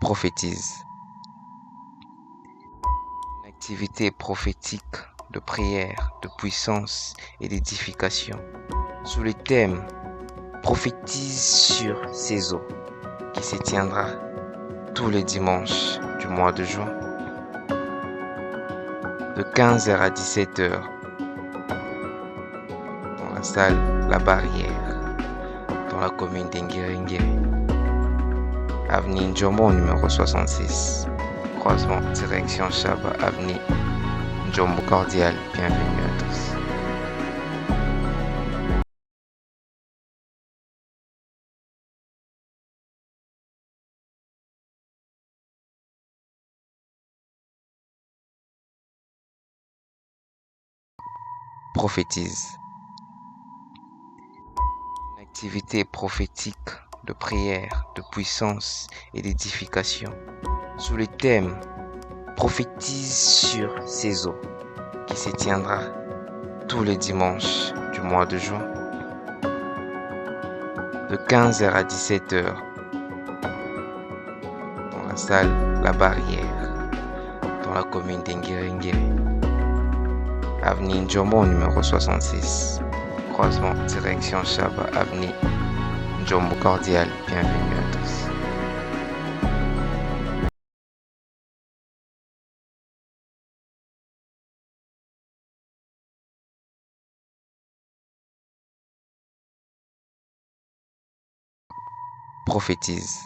prophétise. Une activité prophétique de prière, de puissance et d'édification sous le thème Prophétise sur ces eaux qui se tiendra tous les dimanches du mois de juin de 15h à 17h dans la salle La Barrière dans la commune d'Enguerengere, avenue Njombo numéro 66, croisement direction Chaba, avenue Njombo. Cordial bienvenue à tous. Prophétise. Une activité prophétique de prière, de puissance et d'édification sous le thème Prophétise sur ces eaux qui se tiendra tous les dimanches du mois de juin de 15h à 17h dans la salle La Barrière dans la commune d'Enguerengere, avenue Njombo numéro 66, croisement direction Chaba, avenue Njombo. Cordial bienvenue à tous. Prophétise.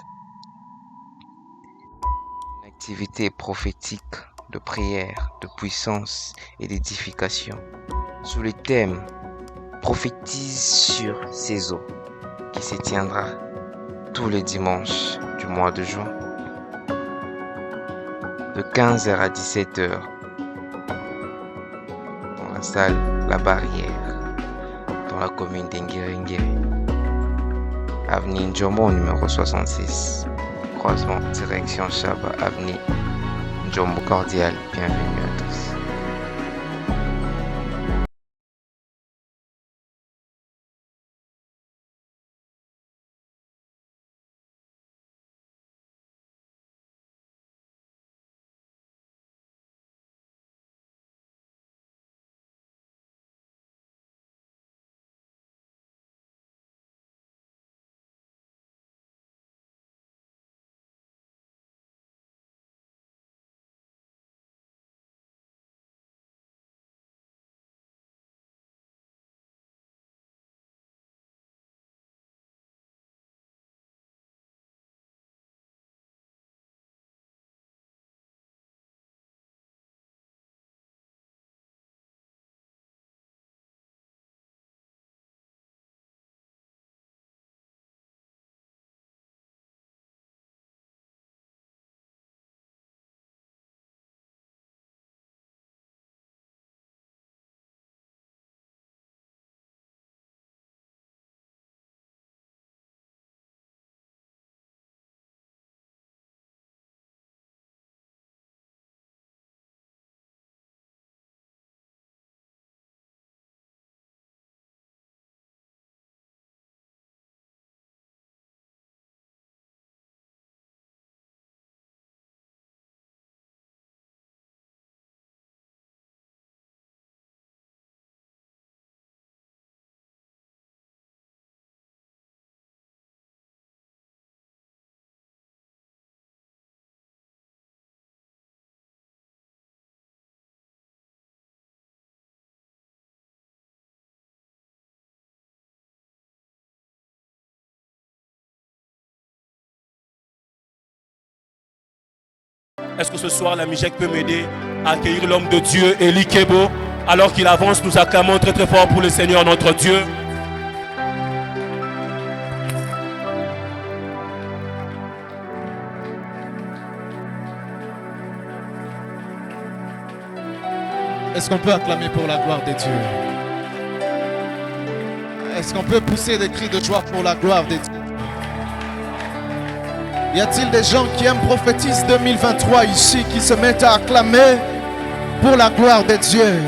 Une activité prophétique de prière, de puissance et d'édification sous le thème Prophétise sur ces eaux qui se tiendra tous les dimanches du mois de juin de 15h à 17h dans la salle La Barrière dans la commune d'Enguerengere, avenue Njombo numéro 66, croisement direction Chaba, avenue Njombo. Cordial bienvenue à tous. Est-ce que ce soir la MIJEC peut m'aider à accueillir l'homme de Dieu, Eli Kebo? Alors qu'il avance, nous acclamons très très fort pour le Seigneur notre Dieu. Est-ce qu'on peut acclamer pour la gloire de Dieu? Est-ce qu'on peut pousser des cris de joie pour la gloire de Dieu? Y a-t-il des gens qui aiment Prophétise 2023 ici, qui se mettent à acclamer pour la gloire de Dieu?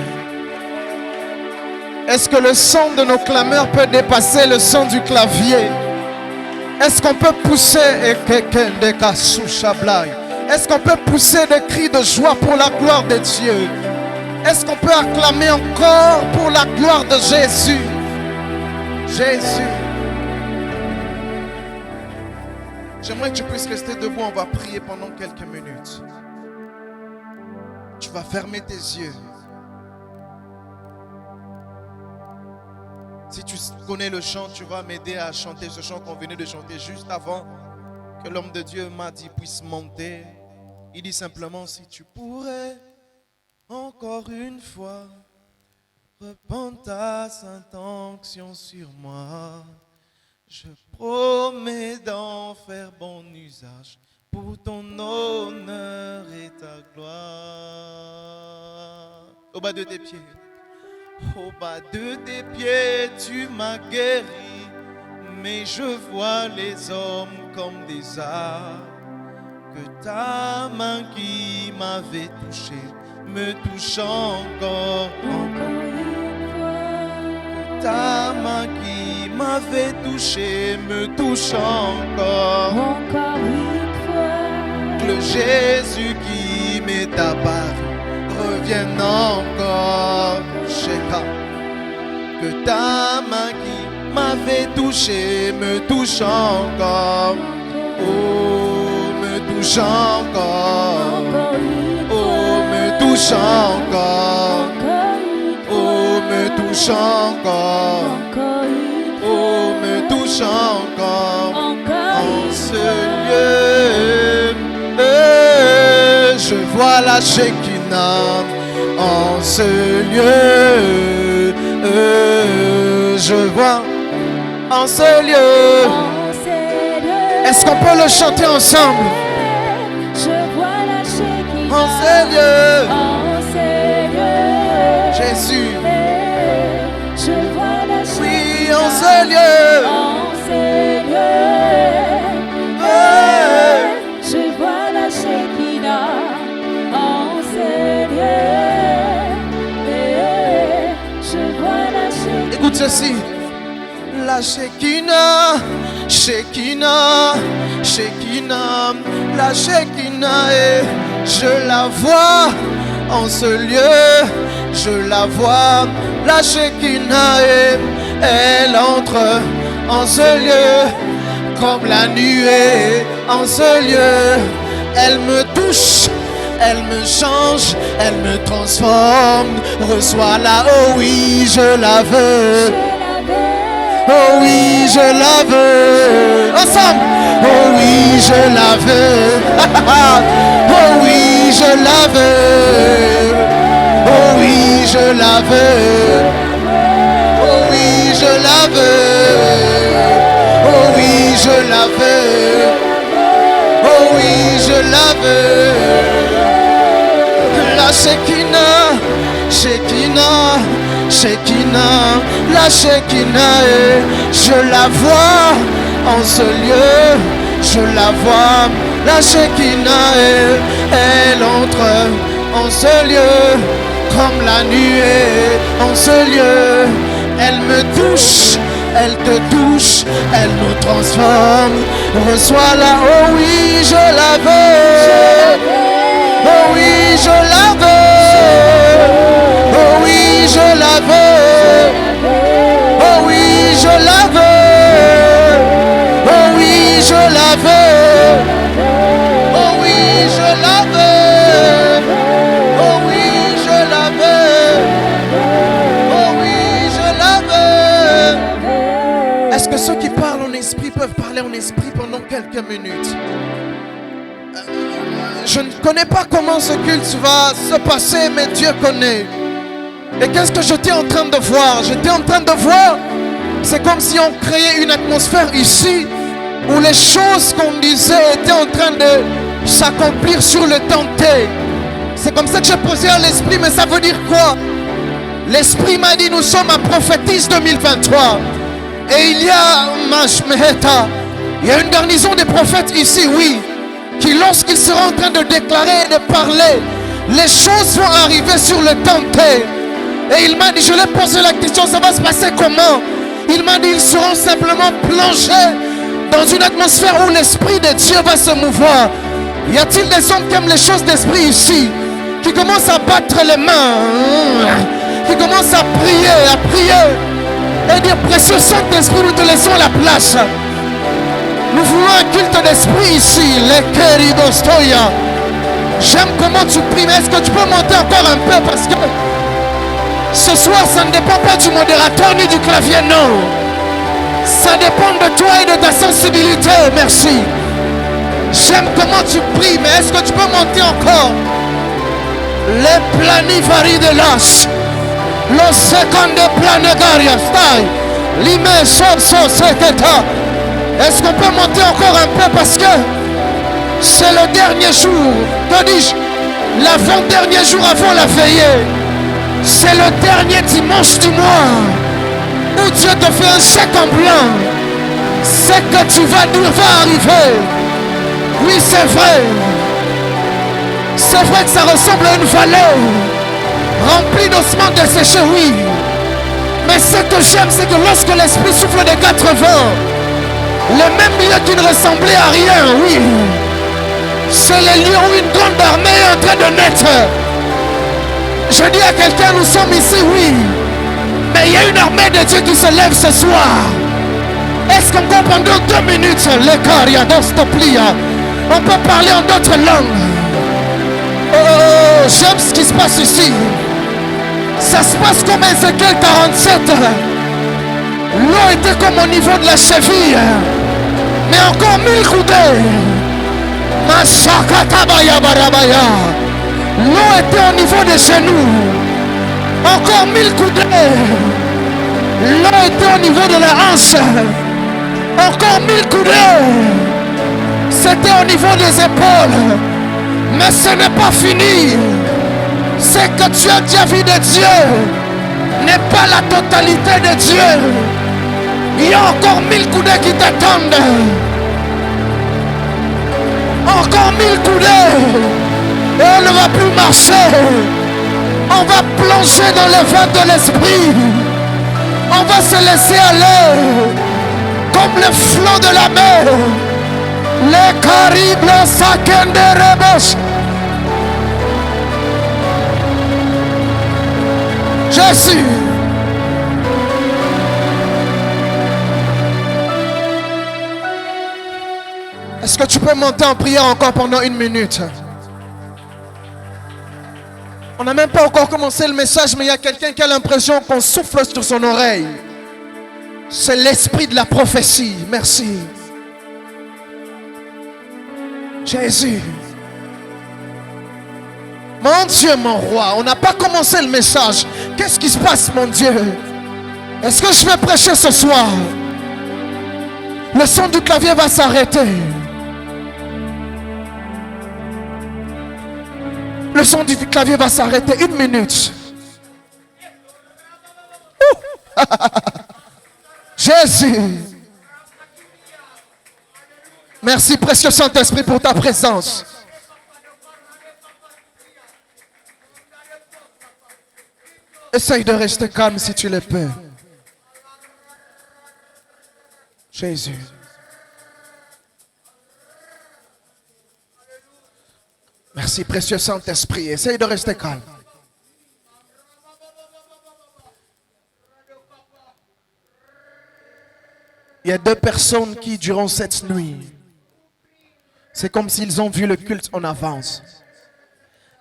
Est-ce que le son de nos clameurs peut dépasser le son du clavier? Est-ce qu'on peut pousser Est-ce qu'on peut pousser des cris de joie pour la gloire de Dieu? Est-ce qu'on peut acclamer encore pour la gloire de Jésus? Jésus. J'aimerais que tu puisses rester debout. On va prier pendant quelques minutes. Tu vas fermer tes yeux. Si tu connais le chant, tu vas m'aider à chanter ce chant qu'on venait de chanter juste avant que l'homme de Dieu m'a dit puisse monter. Il dit simplement: si tu pourrais encore une fois répandre ta sainte onction sur moi, je promets d'en faire bon usage pour ton honneur et ta gloire. Au bas de tes pieds. Au bas de tes pieds, tu m'as guéri, mais je vois les hommes comme des arbres. Que ta main qui m'avait touché me touche encore une fois. Que ta main qui m'avait touché me touche encore une fois. Que le Jésus qui m'est apparu revienne encore. Que ta main qui m'avait touché me touche encore. Oh, me touche encore. Oh, me touche encore. Oh, me touche encore. Oh, me touche encore. En ce lieu, je vois la Shekinah. En ce lieu, je vois en ce lieu. Est-ce qu'on peut le chanter ensemble? Je vois la Shekinah. En ce lieu, Jésus. Je vois la Shekinah. Oui, en ce lieu. Je vois la Shekinah. Écoute ceci. La Shekinah, Shekinah, Shekinah, la Shekinah, et je la vois en ce lieu, je la vois, la Shekinah, et elle entre en ce lieu comme la nuée en ce lieu. Elle me touche. Elle me change, elle me transforme. Reçois-la, oh oui, je la veux. Oh oui, je la veux. Ensemble. Oh oui, je la veux. Oh oui, je la veux. Oh oui, je la veux. Oh oui, je la veux. Oh oui, je la veux. Oh oui, je la veux. La Shekinah, Shekinah, Shekinah, la Shekinah, et je la vois en ce lieu, je la vois, la Shekinah, et elle entre en ce lieu, comme la nuée en ce lieu. Elle me touche, elle te touche, elle nous transforme. Reçois-la, oh oui, je la veux. Oh oui, je la veux. Oh oui, je la veux. Oh oui, je la veux. Oh oui, je la veux. Oh oui, je la veux. Oh oui, je la veux. Oh oui, je la veux. Est-ce que ceux qui parlent en esprit peuvent parler en esprit pendant quelques minutes? Je ne connais pas comment ce culte va se passer, mais Dieu connaît. Et qu'est-ce que j'étais en train de voir? J'étais en train de voir, c'est comme si on créait une atmosphère ici, où les choses qu'on disait étaient en train de s'accomplir sur le temps T. C'est comme ça que j'ai posé à l'esprit, mais ça veut dire quoi? L'esprit m'a dit, nous sommes à Prophétise 2023. Et il y a il y a une garnison des prophètes ici, oui, qui lorsqu'ils seront en train de déclarer et de parler, les choses vont arriver sur le temps T. Et il m'a dit, je lui ai posé la question, ça va se passer comment? Il m'a dit, ils seront simplement plongés Dans une atmosphère où l'Esprit de Dieu va se mouvoir. Y a-t-il des hommes qui aiment les choses d'esprit ici? Qui commencent à battre les mains, qui commencent à prier et dire précieux Saint-Esprit, nous te laissons la place. Nous voulons un culte d'esprit ici. Les Keridostoya. J'aime comment tu pries, mais est-ce que tu peux monter encore un peu? Parce que ce soir, ça ne dépend pas du modérateur ni du clavier, non. Ça dépend de toi et de ta sensibilité. Merci. J'aime comment tu pries, mais est-ce que tu peux monter encore? Les planivari de l'âge. Le second planegaria stai. L'ime so seketa. Est-ce qu'on peut monter encore un peu parce que c'est le dernier jour, que dis-je, l'avant-dernier jour avant la veillée. C'est le dernier dimanche du mois où Dieu te fait un chèque en blanc. C'est que tu vas dire va arriver. Oui, c'est vrai. C'est vrai que ça ressemble à une vallée remplie d'ossements desséchés, oui. Mais ce que j'aime, c'est que lorsque l'Esprit souffle des 80, le même lieu qui ne ressemblait à rien, oui. C'est le lieu où une grande armée est en train de naître. Je dis à quelqu'un, nous sommes ici, oui. Mais il y a une armée de Dieu qui se lève ce soir. Est-ce qu'on peut pendant 2 minutes, on peut parler en d'autres langues? Oh, j'aime ce qui se passe ici. Ça se passe comme Ézéchiel 47. L'eau était comme au niveau de la cheville. Mais encore 1000 coudées. L'eau était au niveau des genoux. Encore 1000 coudées. L'eau était au niveau de la hanche. Encore 1000 coudées. C'était au niveau des épaules. Mais ce n'est pas fini. C'est que tu as déjà vu de Dieu n'est pas la totalité de Dieu. Il y a encore 1000 coudées qui t'attendent. Encore 1000 coudées. Et on ne va plus marcher. On va plonger dans les vents de l'esprit. On va se laisser aller comme le flot de la mer. Les Caribes, Sakende Rebos. Jésus. Est-ce que tu peux monter en prière encore pendant 1 minute? On n'a même pas encore commencé le message, mais il y a quelqu'un qui a l'impression qu'on souffle sur son oreille. C'est l'esprit de la prophétie. Merci. Jésus. Mon Dieu, mon roi, on n'a pas commencé le message. Qu'est-ce qui se passe, mon Dieu? Est-ce que je vais prêcher ce soir? Le son du clavier va s'arrêter. Le son du clavier va s'arrêter. 1 minute. Jésus. Merci, précieux Saint-Esprit, pour ta présence. Essaye de rester calme si tu le peux. Jésus. Merci, précieux Saint-Esprit. Essaye de rester calme. Il y a 2 personnes qui, durant cette nuit, c'est comme s'ils ont vu le culte en avance.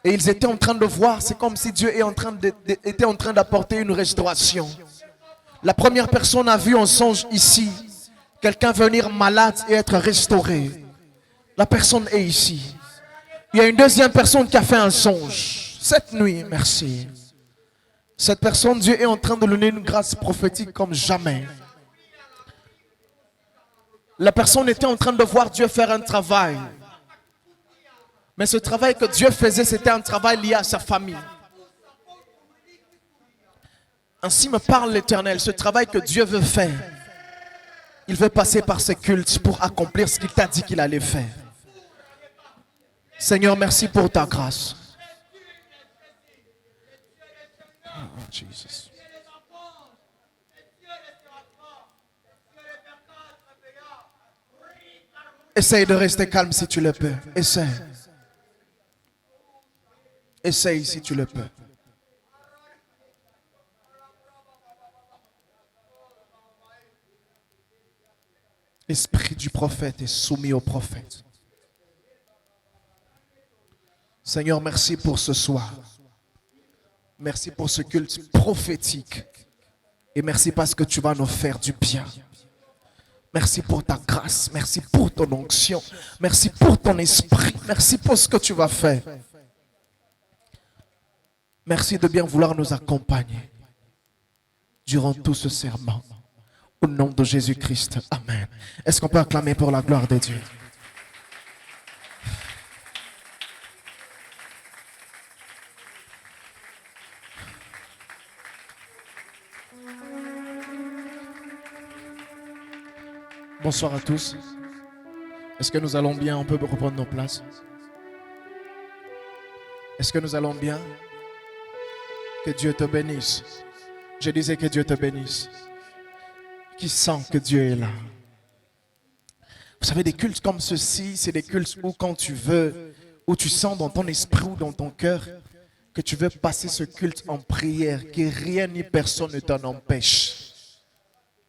Et ils étaient en train de voir, c'est comme si Dieu était en train d'apporter une restauration. La première personne a vu en songe ici, quelqu'un venir malade et être restauré. La personne est ici. Il y a une deuxième personne qui a fait un songe. Cette nuit, merci. Cette personne, Dieu est en train de lui donner une grâce prophétique comme jamais. La personne était en train de voir Dieu faire un travail. Mais ce travail que Dieu faisait, c'était un travail lié à sa famille. Ainsi me parle l'Éternel, ce travail que Dieu veut faire. Il veut passer par ce culte pour accomplir ce qu'il t'a dit qu'il allait faire. Seigneur, merci pour ta grâce. Oh, Jesus. Essaye de rester calme si tu le peux. Essaye. Essaye si tu le peux. L'esprit du prophète est soumis au prophète. Seigneur, merci pour ce soir. Merci pour ce culte prophétique. Et merci parce que tu vas nous faire du bien. Merci pour ta grâce. Merci pour ton onction. Merci pour ton esprit. Merci pour ce que tu vas faire. Merci de bien vouloir nous accompagner durant tout ce serment. Au nom de Jésus-Christ. Amen. Est-ce qu'on peut acclamer pour la gloire de Dieu? Bonsoir à tous. Est-ce que nous allons bien? On peut reprendre nos places. Est-ce que nous allons bien? Que Dieu te bénisse. Je disais que Dieu te bénisse. Qui sent que Dieu est là? Vous savez, des cultes comme ceci, c'est des cultes où quand tu veux, où tu sens dans ton esprit ou dans ton cœur que tu veux passer ce culte en prière, que rien ni personne ne t'en empêche.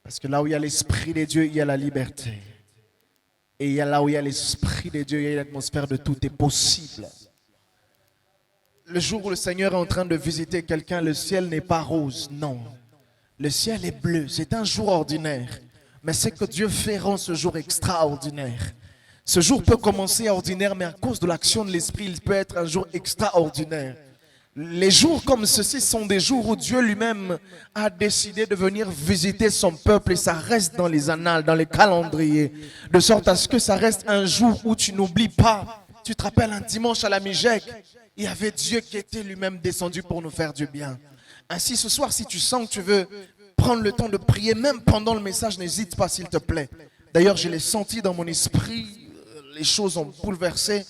Parce que là où il y a l'Esprit de Dieu, il y a la liberté. Et là où il y a l'Esprit de Dieu, il y a une atmosphère de tout est possible. Le jour où le Seigneur est en train de visiter quelqu'un, le ciel n'est pas rose, non. Le ciel est bleu, c'est un jour ordinaire. Mais ce que Dieu fait rend ce jour extraordinaire. Ce jour peut commencer ordinaire, mais à cause de l'action de l'Esprit, il peut être un jour extraordinaire. Les jours comme ceci sont des jours où Dieu lui-même a décidé de venir visiter son peuple et ça reste dans les annales, dans les calendriers, de sorte à ce que ça reste un jour où tu n'oublies pas. Tu te rappelles un dimanche à la Mijek, il y avait Dieu qui était lui-même descendu pour nous faire du bien. Ainsi ce soir, si tu sens que tu veux prendre le temps de prier, même pendant le message, n'hésite pas s'il te plaît. D'ailleurs, je l'ai senti dans mon esprit, les choses ont bouleversé.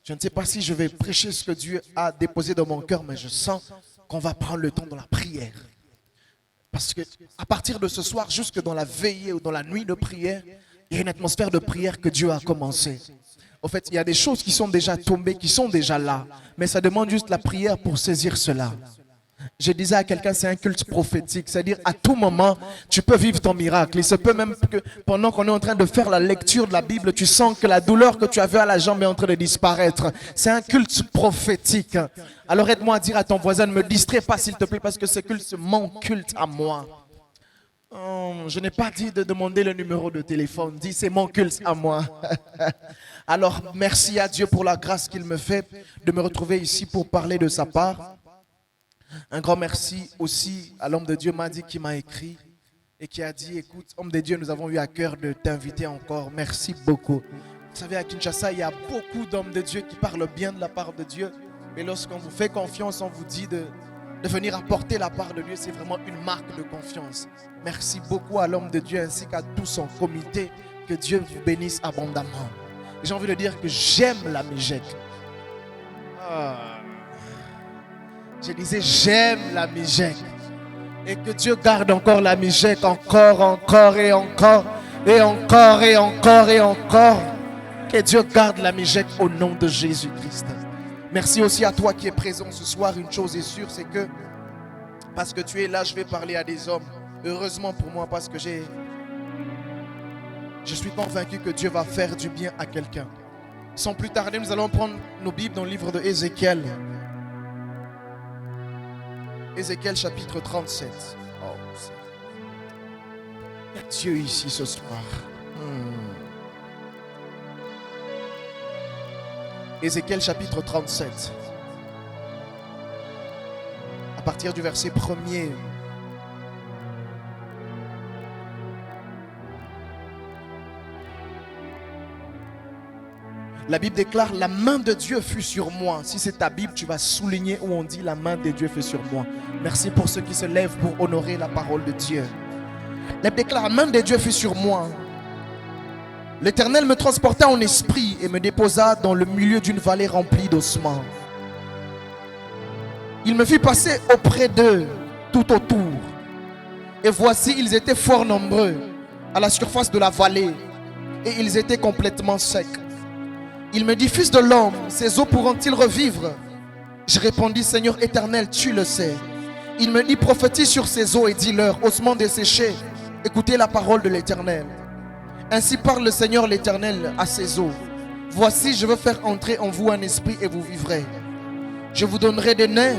Je ne sais pas si je vais prêcher ce que Dieu a déposé dans mon cœur, mais je sens qu'on va prendre le temps de la prière. Parce que à partir de ce soir, jusque dans la veillée ou dans la nuit de prière, il y a une atmosphère de prière que Dieu a commencé. En fait, il y a des choses qui sont déjà tombées, qui sont déjà là, mais ça demande juste la prière pour saisir cela. Je disais à quelqu'un, c'est un culte prophétique, c'est-à-dire à tout moment, tu peux vivre ton miracle. Il se peut même que pendant qu'on est en train de faire la lecture de la Bible, tu sens que la douleur que tu avais à la jambe est en train de disparaître. C'est un culte prophétique. Alors aide-moi à dire à ton voisin, ne me distrais pas s'il te plaît, parce que ce culte, c'est mon culte à moi. Je n'ai pas dit de demander le numéro de téléphone, dis c'est mon culte à moi. Alors merci à Dieu pour la grâce qu'il me fait de me retrouver ici pour parler de sa part. Un grand merci aussi à l'homme de Dieu Madi qui m'a écrit et qui a dit, écoute, homme de Dieu, nous avons eu à cœur de t'inviter encore. Merci beaucoup. Vous savez, à Kinshasa, il y a beaucoup d'hommes de Dieu qui parlent bien de la part de Dieu. Et lorsqu'on vous fait confiance, on vous dit de venir apporter la part de Dieu. C'est vraiment une marque de confiance. Merci beaucoup à l'homme de Dieu ainsi qu'à tout son comité. Que Dieu vous bénisse abondamment. J'ai envie de dire que j'aime la Mijek. Je disais, j'aime la Mijek. Et que Dieu garde encore la Mijek, encore et encore. Que Dieu garde la Mijek au nom de Jésus-Christ. Merci aussi à toi qui es présent ce soir. Une chose est sûre, c'est que parce que tu es là, je vais parler à des hommes. Heureusement pour moi, parce que je suis convaincu que Dieu va faire du bien à quelqu'un. Sans plus tarder, nous allons prendre nos Bibles dans le livre de Ézéchiel. Ézéchiel chapitre 37. Oh, il y a Dieu ici ce soir. Ézéchiel chapitre 37. À partir du verset 1er. La Bible déclare, la main de Dieu fut sur moi. Si c'est ta Bible, tu vas souligner où on dit la main de Dieu fut sur moi. Merci pour ceux qui se lèvent pour honorer la parole de Dieu. La Bible déclare, la main de Dieu fut sur moi. L'Éternel me transporta en esprit et me déposa dans le milieu d'une vallée remplie d'ossements. Il me fit passer auprès d'eux tout autour. Et voici, ils étaient fort nombreux à la surface de la vallée. et ils étaient complètement secs. Il me dit, fils de l'homme, ces eaux pourront-ils revivre? Je répondis, Seigneur éternel, tu le sais. Il me dit, prophétise sur ces eaux et dis-leur, ossements desséchés, écoutez la parole de l'Éternel. Ainsi parle le Seigneur l'Éternel à ces eaux. Voici, je veux faire entrer en vous un esprit et vous vivrez. Je vous donnerai des nerfs,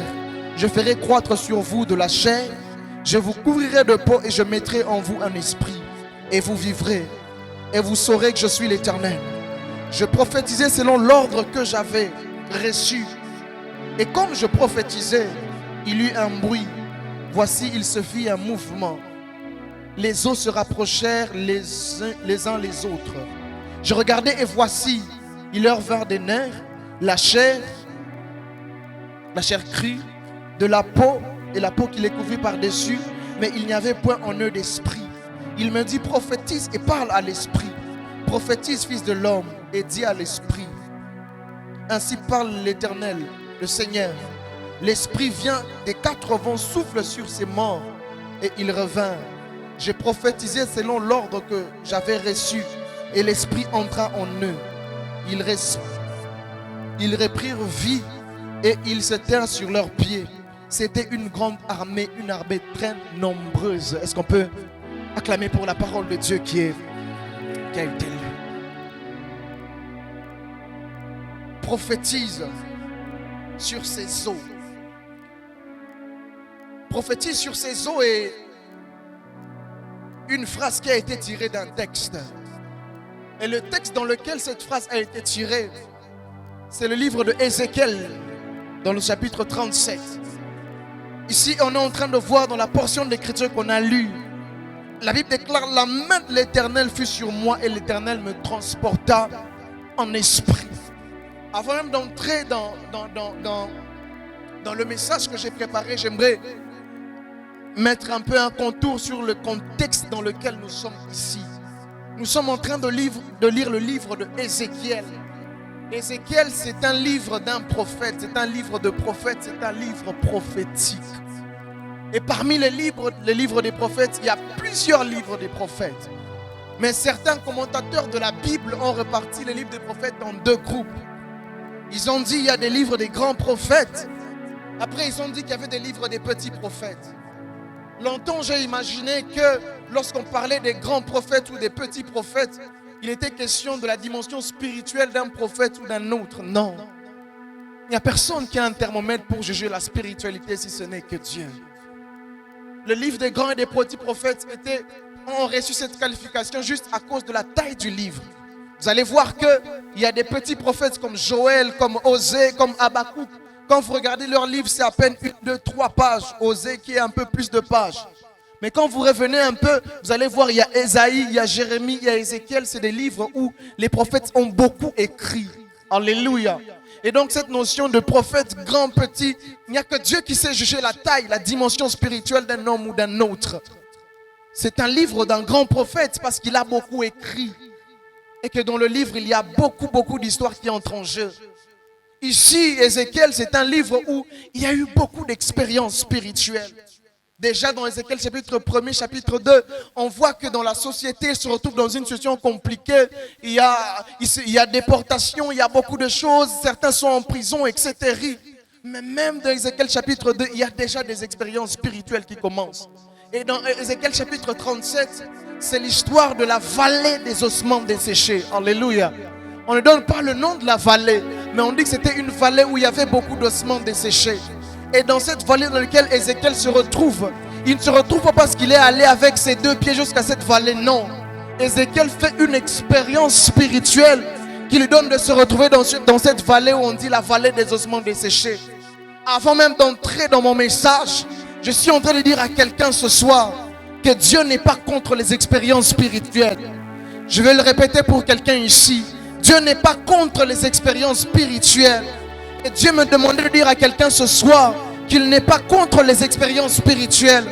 je ferai croître sur vous de la chair, je vous couvrirai de peau et je mettrai en vous un esprit et vous vivrez et vous saurez que je suis l'Éternel. Je prophétisais selon l'ordre que j'avais reçu. Et comme je prophétisais, il y eut un bruit. Voici, il se fit un mouvement. Les eaux se rapprochèrent les uns les autres. Je regardais et voici, il leur vint des nerfs, la chair crue, de la peau et la peau qui les couvrit par-dessus, mais il n'y avait point en eux d'esprit. Il me dit, prophétise et parle à l'esprit. Prophétise, fils de l'homme, et dis à l'esprit. Ainsi parle l'Éternel, le Seigneur. L'esprit vient des quatre vents, souffle sur ces morts, et ils revinrent. J'ai prophétisé selon l'ordre que j'avais reçu, et l'esprit entra en eux. Ils reprirent vie, et ils se tinrent sur leurs pieds. C'était une grande armée, une armée très nombreuse. Est-ce qu'on peut acclamer pour la parole de Dieu qui a été lue? Prophétise sur ces eaux. Prophétise sur ces eaux est une phrase qui a été tirée d'un texte. Et le texte dans lequel cette phrase a été tirée, c'est le livre de Ézéchiel, dans le chapitre 37. Ici, on est en train de voir dans la portion d'écriture qu'on a lue, la Bible déclare, la main de l'Éternel fut sur moi et l'Éternel me transporta en esprit. Avant même d'entrer dans le message que j'ai préparé, j'aimerais mettre un peu un contour sur le contexte dans lequel nous sommes ici. Nous sommes en train de lire le livre de Ézéchiel. Ézéchiel, c'est un livre d'un prophète, c'est un livre de prophète, c'est un livre prophétique. Et parmi les livres des prophètes, il y a plusieurs livres des prophètes. Mais certains commentateurs de la Bible ont reparti les livres des prophètes en deux groupes. Ils ont dit qu'il y a des livres des grands prophètes. Après, ils ont dit qu'il y avait des livres des petits prophètes. Longtemps, j'ai imaginé que lorsqu'on parlait des grands prophètes ou des petits prophètes, il était question de la dimension spirituelle d'un prophète ou d'un autre. Non. Il n'y a personne qui a un thermomètre pour juger la spiritualité si ce n'est que Dieu. Le livre des grands et des petits prophètes ont reçu cette qualification juste à cause de la taille du livre. Vous allez voir qu'il y a des petits prophètes comme Joël, comme Osée, comme Habakkuk. Quand vous regardez leur livre, c'est à peine 1, 2, 3 pages. Osée qui est un peu plus de pages. Mais quand vous revenez un peu, vous allez voir, il y a Ésaïe, il y a Jérémie, il y a Ézéchiel. C'est des livres où les prophètes ont beaucoup écrit. Alléluia. Et donc cette notion de prophète grand, petit, il n'y a que Dieu qui sait juger la taille, la dimension spirituelle d'un homme ou d'un autre. C'est un livre d'un grand prophète parce qu'il a beaucoup écrit. Et que dans le livre, il y a beaucoup d'histoires qui entrent en jeu. Ici, Ézéchiel, c'est un livre où il y a eu beaucoup d'expériences spirituelles. Déjà dans Ézéchiel chapitre 1er, chapitre 2, on voit que dans la société, il se retrouve dans une situation compliquée. Il y a déportation, il y a beaucoup de choses. Certains sont en prison, etc. Mais même dans Ézéchiel chapitre 2, il y a déjà des expériences spirituelles qui commencent. Et dans Ézéchiel chapitre 37, c'est l'histoire de la vallée des ossements desséchés. Alléluia. On ne donne pas le nom de la vallée, mais on dit que c'était une vallée où il y avait beaucoup d'ossements desséchés. Et dans cette vallée dans laquelle Ézéchiel se retrouve, il ne se retrouve pas parce qu'il est allé avec ses 2 pieds jusqu'à cette vallée, non. Ézéchiel fait une expérience spirituelle qui lui donne de se retrouver dans cette vallée où on dit la vallée des ossements desséchés. Avant même d'entrer dans mon message, je suis en train de dire à quelqu'un ce soir que Dieu n'est pas contre les expériences spirituelles. Je vais le répéter pour quelqu'un ici. Dieu n'est pas contre les expériences spirituelles. Et Dieu me demandait de dire à quelqu'un ce soir qu'il n'est pas contre les expériences spirituelles.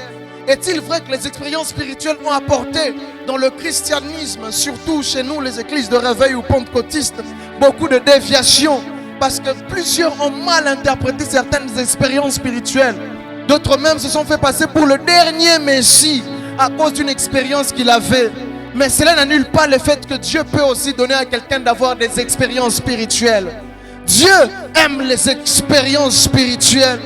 Est-il vrai que les expériences spirituelles ont apporté dans le christianisme, surtout chez nous les églises de réveil ou pentecôtistes, beaucoup de déviations parce que plusieurs ont mal interprété certaines expériences spirituelles. D'autres même se sont fait passer pour le dernier Messie à cause d'une expérience qu'il avait. Mais cela n'annule pas le fait que Dieu peut aussi donner à quelqu'un d'avoir des expériences spirituelles. Dieu aime les expériences spirituelles.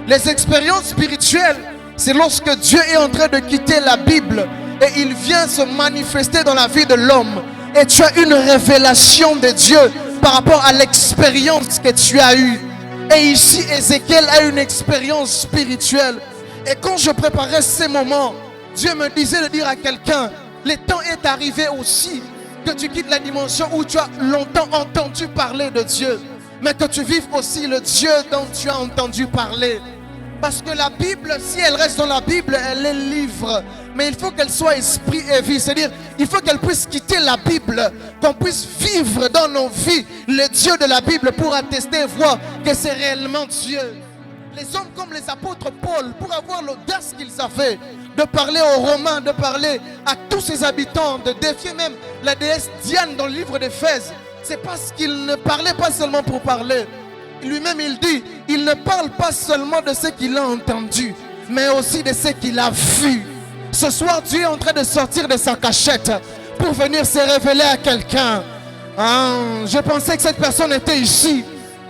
Les expériences spirituelles, c'est lorsque Dieu est en train de quitter la Bible et il vient se manifester dans la vie de l'homme. Et tu as une révélation de Dieu par rapport à l'expérience que tu as eue. Et ici, Ézéchiel a une expérience spirituelle. Et quand je préparais ces moments, Dieu me disait de dire à quelqu'un, le temps est arrivé aussi que tu quittes la dimension où tu as longtemps entendu parler de Dieu, mais que tu vives aussi le Dieu dont tu as entendu parler. Parce que la Bible, si elle reste dans la Bible, elle est livre. Mais il faut qu'elle soit esprit et vie. C'est-à-dire, il faut qu'elle puisse quitter la Bible, qu'on puisse vivre dans nos vies le Dieu de la Bible pour attester et voir que c'est réellement Dieu. Les hommes comme les apôtres Paul, pour avoir l'audace qu'ils avaient de parler aux Romains, de parler à tous ses habitants, de défier même la déesse Diane dans le livre d'Éphèse, c'est parce qu'il ne parlait pas seulement pour parler. Lui-même il dit, il ne parle pas seulement de ce qu'il a entendu, mais aussi de ce qu'il a vu. Ce soir, Dieu est en train de sortir de sa cachette pour venir se révéler à quelqu'un. Je pensais que cette personne était ici.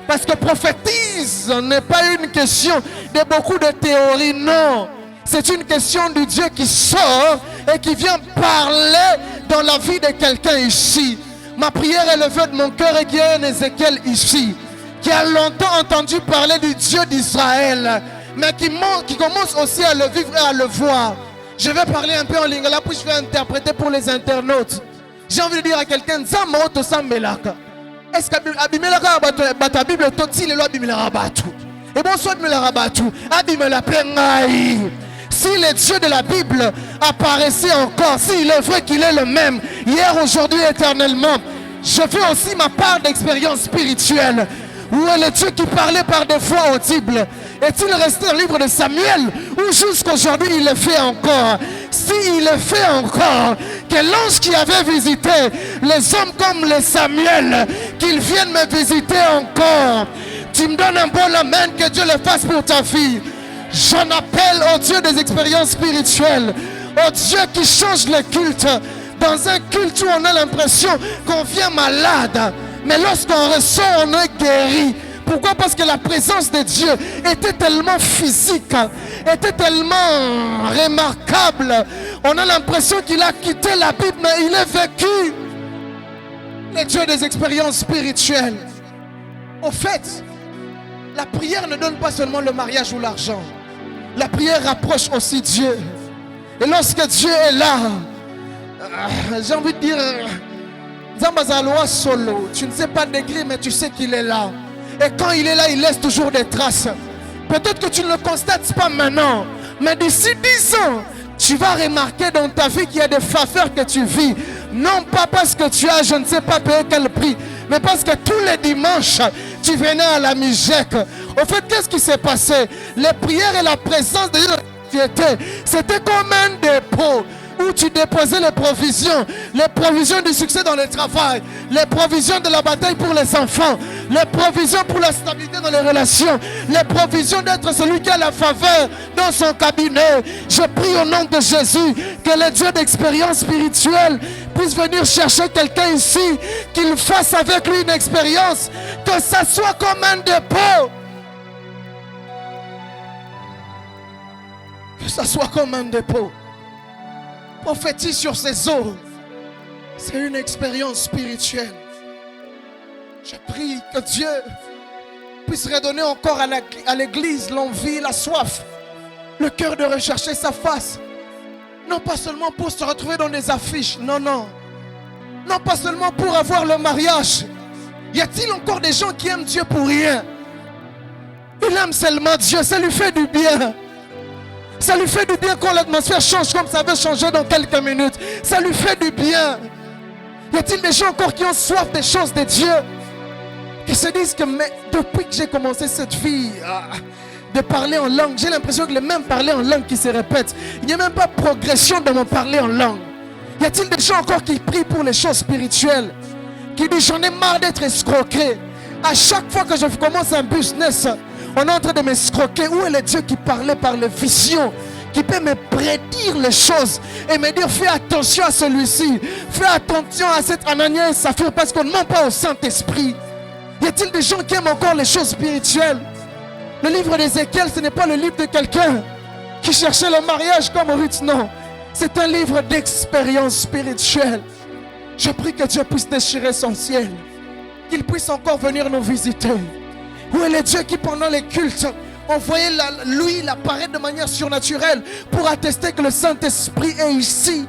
Parce que prophétise n'est pas une question de beaucoup de théories, non. C'est une question du Dieu qui sort et qui vient parler dans la vie de quelqu'un ici. Ma prière est le vœu de mon cœur et qui est un Ézéchiel ici, qui a longtemps entendu parler du Dieu d'Israël, mais qui commence aussi à le vivre et à le voir. Je vais parler un peu en lingala, puis je vais interpréter pour les internautes. J'ai envie de dire à quelqu'un, Zamoto Sambelaka. Est-ce que la Bible est le loi et bon soit si le Dieu de la Bible apparaissait encore, s'il est vrai qu'il est le même hier, aujourd'hui, éternellement, je fais aussi ma part d'expérience spirituelle. Où est le Dieu qui parlait par des voix audibles? Est-il resté dans le livre de Samuel ou jusqu'aujourd'hui il le fait encore? S'il le fait encore, que l'ange qui avait visité les hommes comme les Samuel, qu'il vienne me visiter encore. Tu me donnes un bon amen, que Dieu le fasse pour ta fille. J'en appelle au Dieu des expériences spirituelles, au Dieu qui change le culte. Dans un culte où on a l'impression qu'on vient malade, mais lorsqu'on ressort, on est guéri. Pourquoi? Parce que la présence de Dieu était tellement physique, était tellement remarquable. On a l'impression qu'il a quitté la Bible, mais il est vécu. Le Dieu des expériences spirituelles. Au fait, la prière ne donne pas seulement le mariage ou l'argent. La prière rapproche aussi Dieu. Et lorsque Dieu est là, j'ai envie de dire, solo. Tu ne sais pas décrire, mais tu sais qu'il est là. Et quand il est là, il laisse toujours des traces. Peut-être que tu ne le constates pas maintenant, mais d'ici 10 ans, tu vas remarquer dans ta vie qu'il y a des faveurs que tu vis. Non pas parce que tu as, je ne sais pas payer quel prix, mais parce que tous les dimanches, tu venais à la Mijek. Au fait, qu'est-ce qui s'est passé? Les prières et la présence de Dieu, c'était comme un dépôt où tu déposais les provisions du succès dans le travail, les provisions de la bataille pour les enfants, les provisions pour la stabilité dans les relations, les provisions d'être celui qui a la faveur dans son cabinet. Je prie au nom de Jésus que le Dieu d'expérience spirituelle puisse venir chercher quelqu'un ici, qu'il fasse avec lui une expérience, que ça soit comme un dépôt. Que ça soit comme un dépôt. Prophétise sur ces eaux. C'est une expérience spirituelle. Je prie que Dieu puisse redonner encore à l'église l'envie, la soif, le cœur de rechercher sa face. Non pas seulement pour se retrouver dans des affiches, non. Non pas seulement pour avoir le mariage. Y a-t-il encore des gens qui aiment Dieu pour rien? Il aime seulement Dieu, ça lui fait du bien. Ça lui fait du bien quand l'atmosphère change comme ça va changer dans quelques minutes. Ça lui fait du bien. Y a-t-il des gens encore qui ont soif des choses de Dieu? Qui se disent que mais depuis que j'ai commencé cette vie de parler en langue, j'ai l'impression que le même parler en langue qui se répète. Il n'y a même pas de progression dans mon parler en langue. Y a-t-il des gens encore qui prient pour les choses spirituelles? Qui disent j'en ai marre d'être escroqué. À chaque fois que je commence un business, on est en train de m'escroquer. Où est le Dieu qui parlait par les visions, qui peut me prédire les choses et me dire fais attention à celui-ci, fais attention à cette Ananias et Saphir parce qu'on ne ment pas au Saint-Esprit. Y a-t-il des gens qui aiment encore les choses spirituelles? Le livre d'Ézéchiel, ce n'est pas le livre de quelqu'un qui cherchait le mariage comme Ruth, non. C'est un livre d'expérience spirituelle. Je prie que Dieu puisse déchirer son ciel, qu'il puisse encore venir nous visiter. Où est le Dieu qui pendant les cultes envoyait l'huile apparaître de manière surnaturelle pour attester que le Saint-Esprit est ici?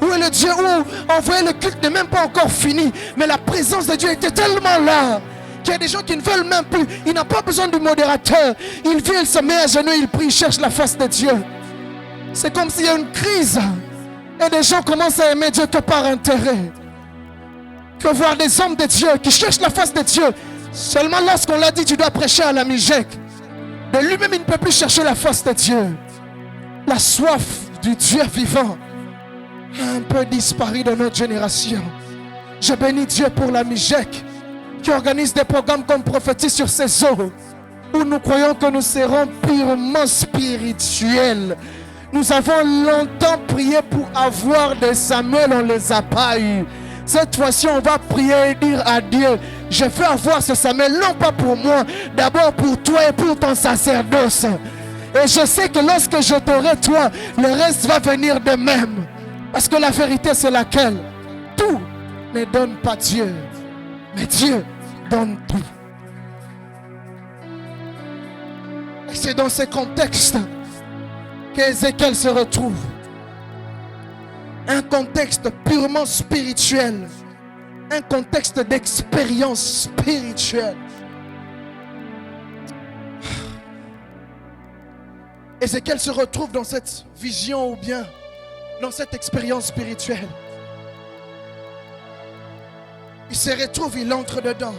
Où est le Dieu où envoyer le culte n'est même pas encore fini, mais la présence de Dieu était tellement là qu'il y a des gens qui ne veulent même plus. Il n'a pas besoin du modérateur. Il vient, il se met à genoux, il prie, il cherche la face de Dieu. C'est comme s'il y a une crise et des gens commencent à aimer Dieu que par intérêt. Que voir des hommes de Dieu qui cherchent la face de Dieu. Seulement lorsqu'on l'a dit tu dois prêcher à la Mijek, de lui-même il ne peut plus chercher la face de Dieu. La soif du Dieu vivant a un peu disparu de notre génération. Je bénis Dieu pour la Mijek qui organise des programmes comme Prophétie sur ses eaux, où nous croyons que nous serons purement spirituels. Nous avons longtemps prié pour avoir des Samuel, on ne les a pas eu. Cette fois-ci, on va prier et dire à Dieu, je veux avoir ce Samuel, non pas pour moi, d'abord pour toi et pour ton sacerdoce. Et je sais que lorsque je t'aurai toi, le reste va venir de même. Parce que la vérité, c'est laquelle? Tout ne donne pas Dieu, mais Dieu donne tout. Et c'est dans ce contexte qu'Ézéchiel se retrouve. Un contexte purement spirituel. Un contexte d'expérience spirituelle. Ézéchiel se retrouve dans cette vision ou bien dans cette expérience spirituelle. Il se retrouve, il entre dedans.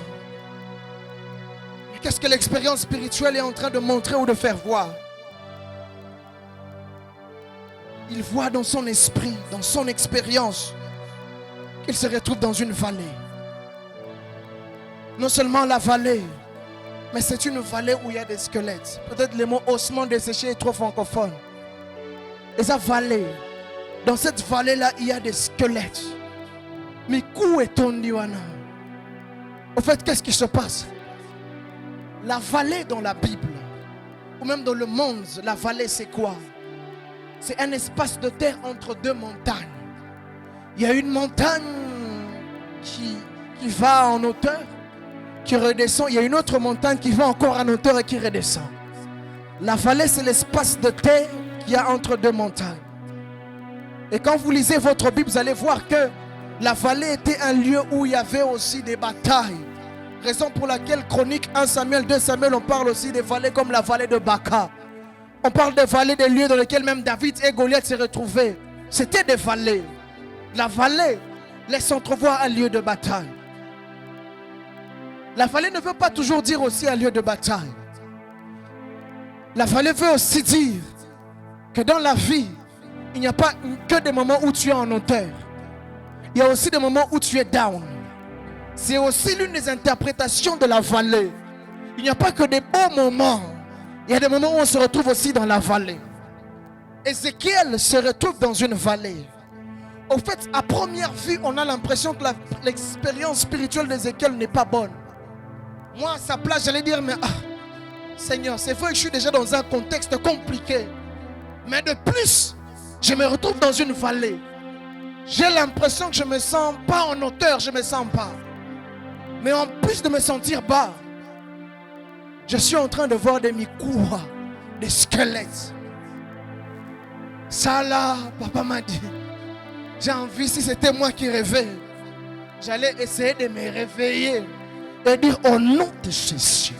Mais qu'est-ce que l'expérience spirituelle est en train de montrer ou de faire voir? Il voit dans son esprit, dans son expérience, qu'il se retrouve dans une vallée. Non seulement la vallée, mais c'est une vallée où il y a des squelettes. Peut-être le mot ossement desséché est trop francophone. Et sa vallée, dans cette vallée-là, il y a des squelettes. Mais où est-on Diwana? Au fait, qu'est-ce qui se passe? La vallée dans la Bible, ou même dans le monde, la vallée c'est quoi? C'est un espace de terre entre deux montagnes. Il y a une montagne qui va en hauteur, qui redescend. Il y a une autre montagne qui va encore en hauteur et qui redescend. La vallée, c'est l'espace de terre qu'il y a entre deux montagnes. Et quand vous lisez votre Bible, vous allez voir que la vallée était un lieu où il y avait aussi des batailles. Raison pour laquelle Chronique 1 Samuel, 2 Samuel, on parle aussi des vallées comme la vallée de Baka. On parle des vallées, des lieux dans lesquels même David et Goliath se retrouvaient. C'était des vallées. La vallée laisse entrevoir un lieu de bataille. La vallée ne veut pas toujours dire aussi un lieu de bataille. La vallée veut aussi dire que dans la vie, il n'y a pas que des moments où tu es en hauteur. Il y a aussi des moments où tu es down. C'est aussi l'une des interprétations de la vallée. Il n'y a pas que des beaux moments. Il y a des moments où on se retrouve aussi dans la vallée. Ézéchiel se retrouve dans une vallée. Au fait, à première vue, on a l'impression que l'expérience spirituelle d'Ézéchiel n'est pas bonne. Moi, à sa place, j'allais dire, mais Seigneur, c'est vrai que je suis déjà dans un contexte compliqué. Mais de plus, je me retrouve dans une vallée. J'ai l'impression que je ne me sens pas en hauteur, je ne me sens pas. Mais en plus de me sentir bas, je suis en train de voir des mikoura, des squelettes. Ça là, papa m'a dit, j'ai envie, si c'était moi qui rêvais, j'allais essayer de me réveiller et dire au nom de Jésus.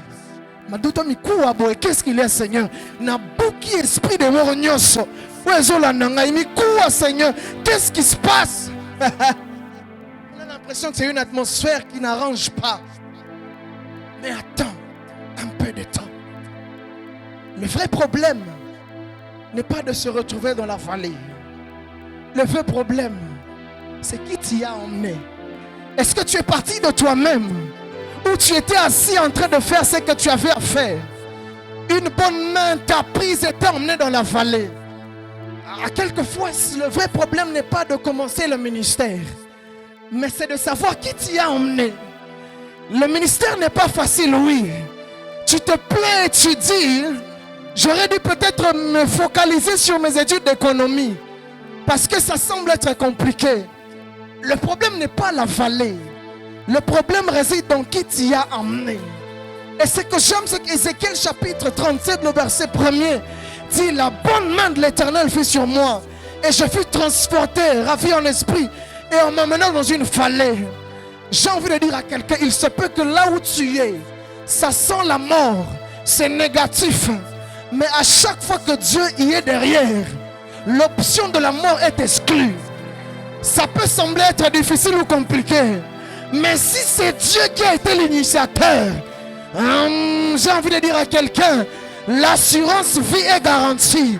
Madouta mikoura boy, qu'est-ce qu'il y a, Seigneur? Na bouki esprit de moronyoso. Seigneur, qu'est-ce qui se passe? On a l'impression que c'est une atmosphère qui n'arrange pas. Mais attends un peu de temps. Le vrai problème n'est pas de se retrouver dans la vallée. Le vrai problème, c'est qui t'y a emmené. Est-ce que tu es parti de toi-même ou tu étais assis en train de faire ce que tu avais à faire? Une bonne main t'a prise et t'a emmené dans la vallée. À quelquefois, le vrai problème n'est pas de commencer le ministère, mais c'est de savoir qui t'y a emmené. Le ministère n'est pas facile, oui. Tu te plais, tu dis, j'aurais dû peut-être me focaliser sur mes études d'économie, parce que ça semble être compliqué. Le problème n'est pas la vallée. Le problème réside dans qui t'y a emmené. Et ce que j'aime, c'est qu'Ézéchiel chapitre 37, le verset 1er, dit, la bonne main de l'Éternel fut sur moi. Et je fus transporté, ravi en esprit, et en m'emmenant dans une vallée. J'ai envie de dire à quelqu'un, il se peut que là où tu es, ça sent la mort, c'est négatif. Mais à chaque fois que Dieu y est derrière, l'option de la mort est exclue. Ça peut sembler être difficile ou compliqué, mais si c'est Dieu qui a été l'initiateur, j'ai envie de dire à quelqu'un, l'assurance vie est garantie.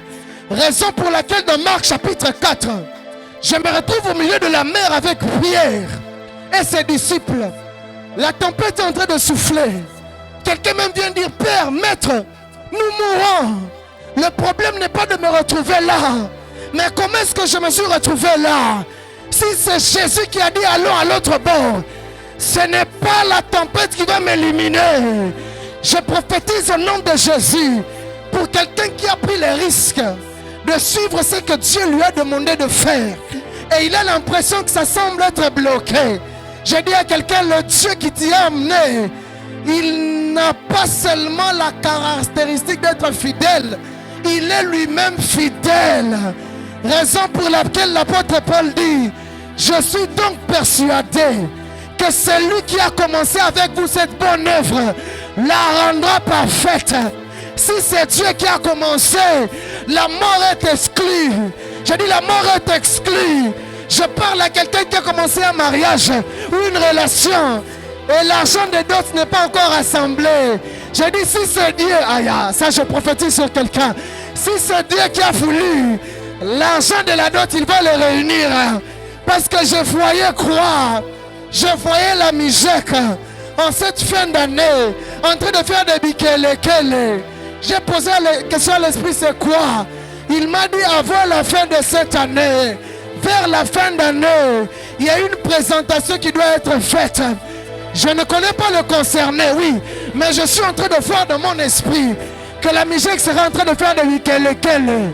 Raison pour laquelle dans Marc chapitre 4, je me retrouve au milieu de la mer avec Pierre et ses disciples. La tempête est en train de souffler. Quelqu'un même vient dire, Père, Maître, nous mourons. Le problème n'est pas de me retrouver là, mais comment est-ce que je me suis retrouvé là? Si c'est Jésus qui a dit allons à l'autre bord, ce n'est pas la tempête qui va m'éliminer. Je prophétise au nom de Jésus pour quelqu'un qui a pris le risque de suivre ce que Dieu lui a demandé de faire. Et il a l'impression que ça semble être bloqué. Je dis à quelqu'un, le Dieu qui t'y a amené, il n'a pas seulement la caractéristique d'être fidèle, il est lui-même fidèle. Raison pour laquelle l'apôtre Paul dit, je suis donc persuadé que celui qui a commencé avec vous cette bonne œuvre la rendra parfaite. Si c'est Dieu qui a commencé, la mort est exclue. Je dis la mort est exclue. Je parle à quelqu'un qui a commencé un mariage ou une relation et l'argent des dots n'est pas encore assemblé. Je dis si c'est Dieu, ça je prophétise sur quelqu'un. Si c'est Dieu qui a voulu, l'argent de la dot il va le réunir. Parce que je voyais croire, je voyais la Mijek en cette fin d'année en train de faire des bikele. J'ai posé la question à l'esprit, c'est quoi? Il m'a dit avant la fin de cette année, vers la fin d'année, il y a une présentation qui doit être faite. Je ne connais pas le concerné, oui, mais je suis en train de voir dans mon esprit que la Mijek sera en train de faire des bikele.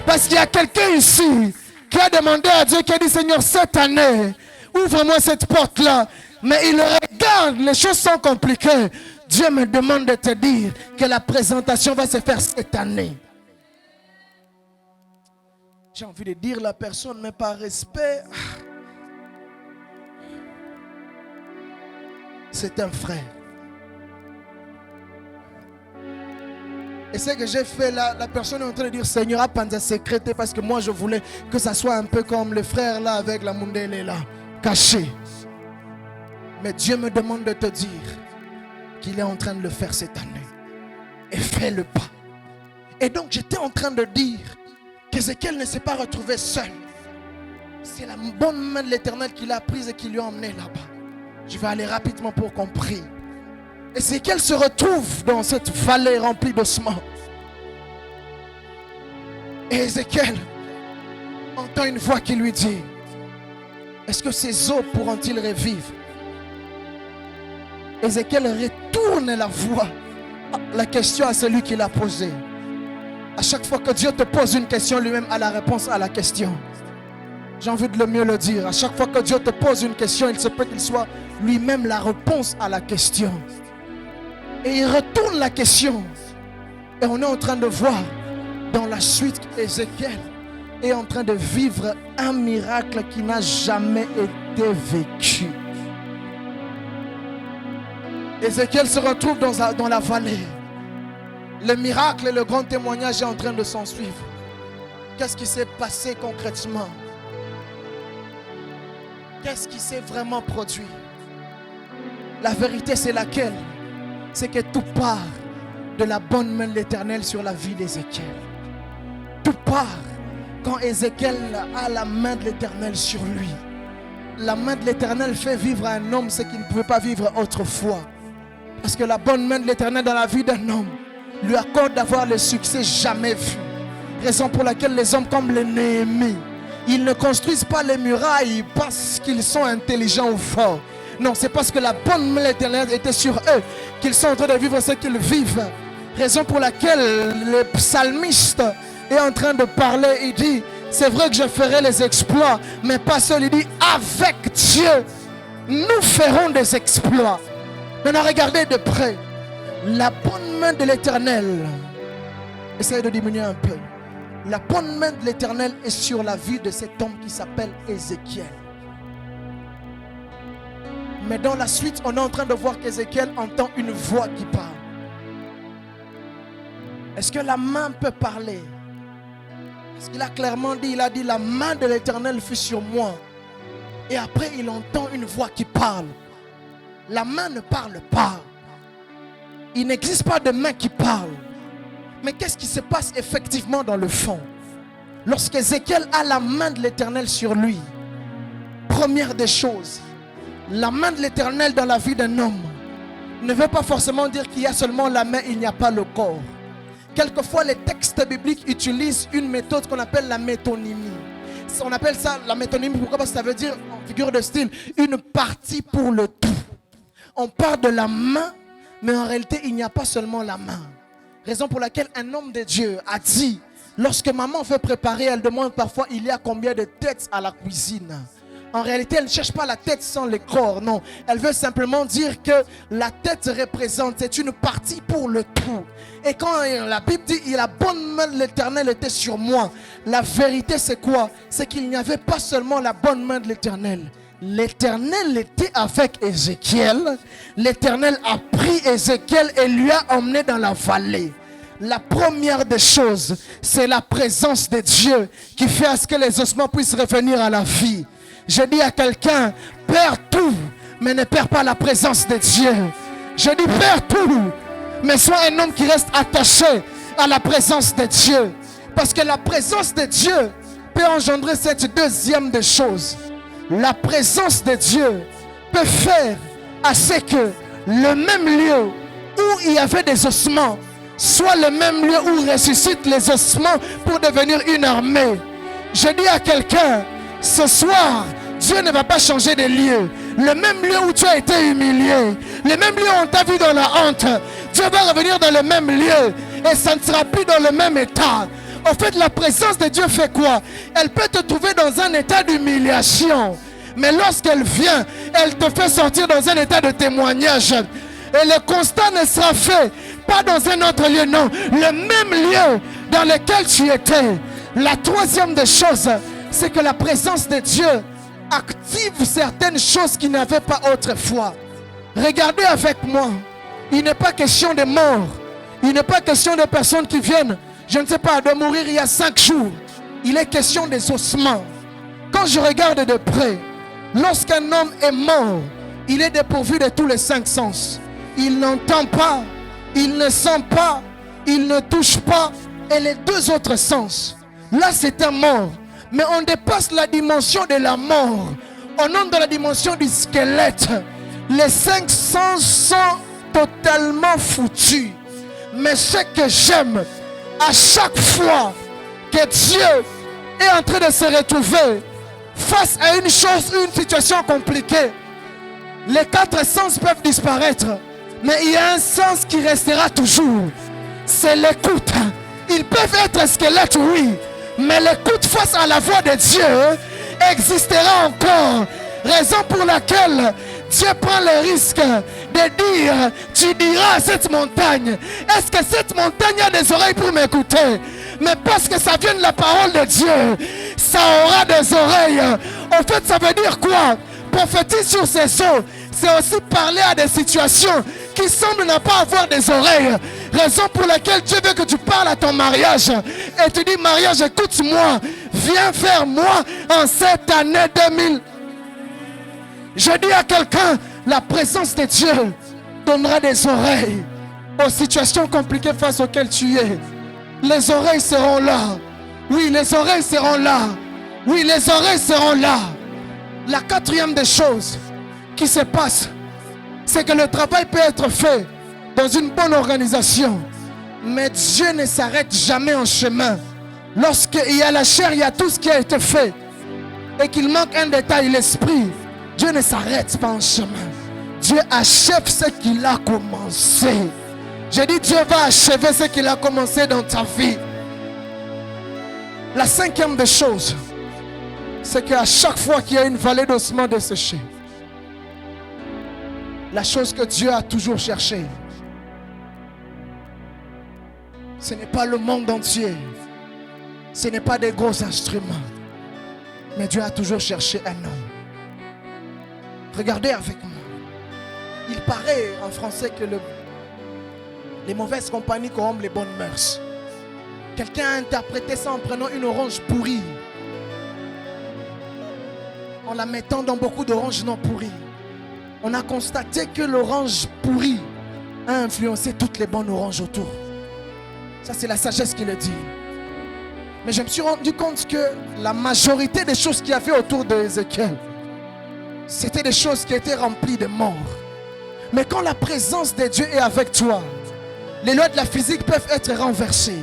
Parce qu'il y a quelqu'un ici qui a demandé à Dieu, qui a dit Seigneur, cette année, ouvre-moi cette porte-là. Mais il regarde, les choses sont compliquées. Dieu me demande de te dire que la présentation va se faire cette année. J'ai envie de dire la personne, mais par respect, c'est un frère. Et ce que j'ai fait là, la personne est en train de dire Seigneur, apprends à sécréter parce que moi je voulais que ça soit un peu comme le frère là avec la Mundele là, caché. Mais Dieu me demande de te dire qu'il est en train de le faire cette année. Et fais le pas. Et donc j'étais en train de dire qu'Ézéchiel ne s'est pas retrouvé seul. C'est la bonne main de l'Éternel qui l'a prise et qui lui a emmené là-bas. Je vais aller rapidement pour qu'on prie. Ézéchiel se retrouve dans cette vallée remplie d'ossements. Et Ézéchiel entend une voix qui lui dit, est-ce que ces os pourront-ils revivre? Ézéchiel retourne la voix, la question à celui qui l'a posée. À chaque fois que Dieu te pose une question, lui-même a la réponse à la question. J'ai envie de le mieux le dire. À chaque fois que Dieu te pose une question, il se peut qu'il soit lui-même la réponse à la question. Et il retourne la question. Et on est en train de voir dans la suite qu'Ézéchiel est en train de vivre un miracle qui n'a jamais été vécu. Ézéchiel se retrouve dans la vallée. Le miracle et le grand témoignage est en train de s'en suivre. Qu'est-ce qui s'est passé concrètement? Qu'est-ce qui s'est vraiment produit? La vérité c'est laquelle? C'est que tout part de la bonne main de l'Éternel sur la vie d'Ézéchiel. Tout part quand Ézéchiel a la main de l'Éternel sur lui. La main de l'Éternel fait vivre à un homme ce qu'il ne pouvait pas vivre autrefois. Parce que la bonne main de l'Éternel dans la vie d'un homme lui accorde d'avoir le succès jamais vu. Raison pour laquelle les hommes comme les Néhémie, ils ne construisent pas les murailles parce qu'ils sont intelligents ou forts. Non, c'est parce que la bonne main de l'Éternel était sur eux qu'ils sont en train de vivre ce qu'ils vivent. Raison pour laquelle le psalmiste est en train de parler. Il dit, c'est vrai que je ferai les exploits, mais pas seul. Il dit, avec Dieu, nous ferons des exploits. Maintenant, regardez de près. La bonne main de l'Éternel. Essayez de diminuer un peu. La bonne main de l'Éternel est sur la vie de cet homme qui s'appelle Ézéchiel. Mais dans la suite, on est en train de voir qu'Ézéchiel entend une voix qui parle. Est-ce que la main peut parler? Parce qu'il a clairement dit, il a dit, la main de l'Éternel fut sur moi. Et après, il entend une voix qui parle. La main ne parle pas. Il n'existe pas de main qui parle. Mais qu'est-ce qui se passe effectivement dans le fond? Lorsqu'Ézéchiel a la main de l'Éternel sur lui, première des choses, la main de l'Éternel dans la vie d'un homme ne veut pas forcément dire qu'il y a seulement la main, il n'y a pas le corps. Quelquefois, les textes bibliques utilisent une méthode qu'on appelle la métonymie. On appelle ça la métonymie. Pourquoi? Parce que ça veut dire, en figure de style, une partie pour le tout. On parle de la main, mais en réalité, il n'y a pas seulement la main. Raison pour laquelle un homme de Dieu a dit, lorsque maman veut préparer, elle demande parfois, il y a combien de têtes à la cuisine? En réalité, elle ne cherche pas la tête sans le corps, non. Elle veut simplement dire que la tête représente, c'est une partie pour le tout. Et quand la Bible dit, la bonne main de l'Éternel était sur moi, la vérité c'est quoi? C'est qu'il n'y avait pas seulement la bonne main de l'Éternel. L'Éternel était avec Ézéchiel. L'Éternel a pris Ézéchiel et lui a emmené dans la vallée. La première des choses, c'est la présence de Dieu qui fait à ce que les ossements puissent revenir à la vie. Je dis à quelqu'un, perds tout, mais ne perds pas la présence de Dieu. Je dis, perds tout, mais sois un homme qui reste attaché à la présence de Dieu. Parce que la présence de Dieu peut engendrer cette deuxième des choses. La présence de Dieu peut faire à ce que le même lieu où il y avait des ossements soit le même lieu où ressuscitent les ossements pour devenir une armée. Je dis à quelqu'un, ce soir, Dieu ne va pas changer de lieu. Le même lieu où tu as été humilié, le même lieu où on t'a vu dans la honte, Dieu va revenir dans le même lieu et ça ne sera plus dans le même état. En fait, la présence de Dieu fait quoi? Elle peut te trouver dans un état d'humiliation. Mais lorsqu'elle vient, elle te fait sortir dans un état de témoignage. Et le constat ne sera fait pas dans un autre lieu, non. Le même lieu dans lequel tu étais. La troisième des choses, c'est que la présence de Dieu active certaines choses qu'il n'avait pas autrefois. Regardez avec moi. Il n'est pas question de mort. Il n'est pas question de personnes qui viennent, je ne sais pas, de mourir il y a 5 jours. Il est question des ossements. Quand je regarde de près, lorsqu'un homme est mort, il est dépourvu de tous les 5 sens. Il n'entend pas, il ne sent pas, il ne touche pas, et les 2 autres sens. Là, c'est un mort. Mais on dépasse la dimension de la mort. On entre dans la dimension du squelette. Les 5 sens sont totalement foutus. Mais ce que j'aime, à chaque fois que Dieu est en train de se retrouver face à une chose, une situation compliquée, les 4 sens peuvent disparaître. Mais il y a un sens qui restera toujours. C'est l'écoute. Ils peuvent être squelettes, oui. Mais l'écoute face à la voix de Dieu existera encore. Raison pour laquelle Dieu prend le risque de dire, tu diras à cette montagne, est-ce que cette montagne a des oreilles pour m'écouter? Mais parce que ça vient de la parole de Dieu, ça aura des oreilles. En fait, ça veut dire quoi? Prophétiser sur ces eaux, c'est aussi parler à des situations qui semblent ne pas avoir des oreilles. Raison pour laquelle Dieu veut que tu parles à ton mariage. Et tu dis, mariage, écoute-moi. Viens vers moi en cette année 2000. Je dis à quelqu'un, la présence de Dieu donnera des oreilles aux situations compliquées face auxquelles tu es. Les oreilles seront là. Oui, les oreilles seront là. Oui, les oreilles seront là. La 4e des choses qui se passe, c'est que le travail peut être fait dans une bonne organisation. Mais Dieu ne s'arrête jamais en chemin. Lorsqu'il y a la chair, il y a tout ce qui a été fait. Et qu'il manque un détail, l'esprit. Dieu ne s'arrête pas en chemin. Dieu achève ce qu'il a commencé. J'ai dit, Dieu va achever ce qu'il a commencé dans ta vie. La cinquième des choses, c'est qu'à chaque fois qu'il y a une vallée d'ossements desséchés, la chose que Dieu a toujours cherchée, ce n'est pas le monde entier, ce n'est pas des gros instruments, mais Dieu a toujours cherché un homme. Regardez avec moi. Il paraît en français que les mauvaises compagnies corrompent les bonnes mœurs. Quelqu'un a interprété ça en prenant une orange pourrie, en la mettant dans beaucoup d'oranges non pourries. On a constaté que l'orange pourrie a influencé toutes les bonnes oranges autour. Ça, c'est la sagesse qui le dit. Mais je me suis rendu compte que la majorité des choses qu'il y avait autour d'Ézéchiel, c'était des choses qui étaient remplies de mort. Mais quand la présence de Dieu est avec toi, les lois de la physique peuvent être renversées.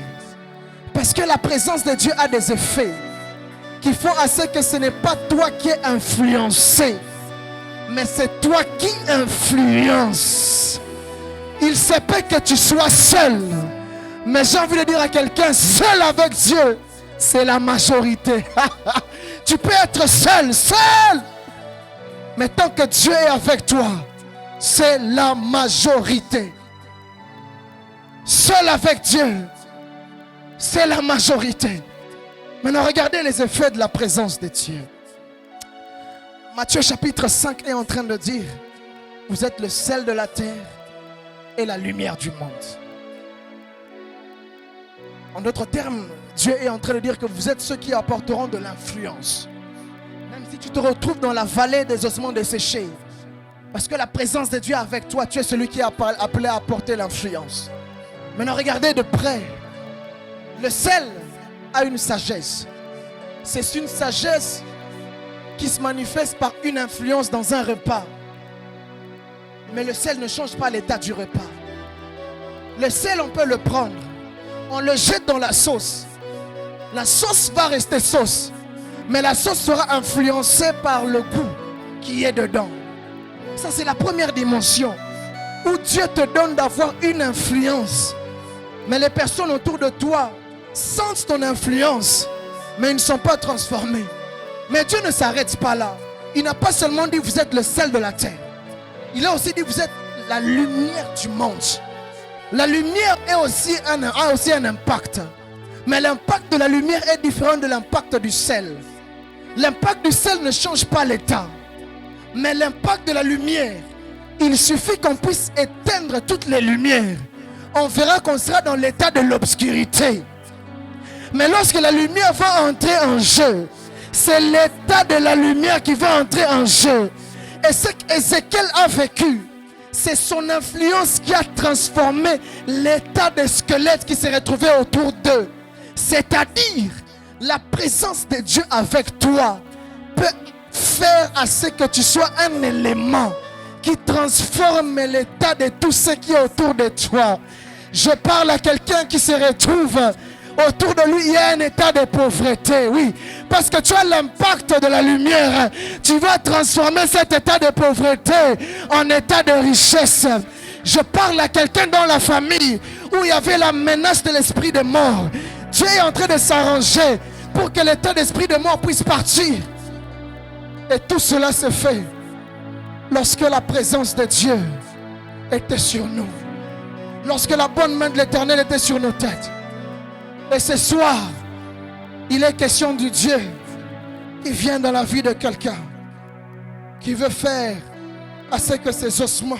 Parce que la présence de Dieu a des effets qui font à ce que ce n'est pas toi qui es influencé, mais c'est toi qui influences. Il se peut que tu sois seul, mais j'ai envie de dire à quelqu'un, seul avec Dieu, c'est la majorité. Tu peux être seul, mais tant que Dieu est avec toi, c'est la majorité. Seul avec Dieu, c'est la majorité. Maintenant, regardez les effets de la présence de Dieu. Matthieu chapitre 5 est en train de dire, vous êtes le sel de la terre et la lumière du monde. En d'autres termes, Dieu est en train de dire que vous êtes ceux qui apporteront de l'influence. Même si tu te retrouves dans la vallée des ossements desséchés, parce que la présence de Dieu est avec toi, tu es celui qui est appelé à apporter l'influence. Maintenant, regardez de près. Le sel a une sagesse. C'est une sagesse qui se manifeste par une influence dans un repas. Mais le sel ne change pas l'état du repas. Le sel, on peut le prendre. On le jette dans la sauce. La sauce va rester sauce. Mais la sauce sera influencée par le goût qui est dedans. Ça, c'est la première dimension. Où Dieu te donne d'avoir une influence. Mais les personnes autour de toi sentent ton influence, mais ils ne sont pas transformés. Mais Dieu ne s'arrête pas là. Il n'a pas seulement dit vous êtes le sel de la terre. Il a aussi dit vous êtes la lumière du monde. La lumière a aussi un impact. Mais l'impact de la lumière est différent de l'impact du sel. L'impact du sel ne change pas l'état. Mais l'impact de la lumière, il suffit qu'on puisse éteindre toutes les lumières. On verra qu'on sera dans l'état de l'obscurité. Mais lorsque la lumière va entrer en jeu, c'est l'état de la lumière qui va entrer en jeu. Et ce qu'Ézéchiel a vécu, c'est son influence qui a transformé l'état des squelettes qui se retrouvaient autour d'eux. C'est-à-dire, la présence de Dieu avec toi peut faire à ce que tu sois un élément qui transforme l'état de tout ce qui est autour de toi. Je parle à quelqu'un qui se retrouve autour de lui, il y a un état de pauvreté, oui, parce que tu as l'impact de la lumière. Tu vas transformer cet état de pauvreté en état de richesse. Je parle à quelqu'un dans la famille où il y avait la menace de l'esprit de mort. Dieu est en train de s'arranger pour que l'état d'esprit de mort puisse partir. Et tout cela se fait lorsque la présence de Dieu était sur nous. Lorsque la bonne main de l'Éternel était sur nos têtes. Et ce soir, il est question du Dieu qui vient dans la vie de quelqu'un, qui veut faire à ce que ses ossements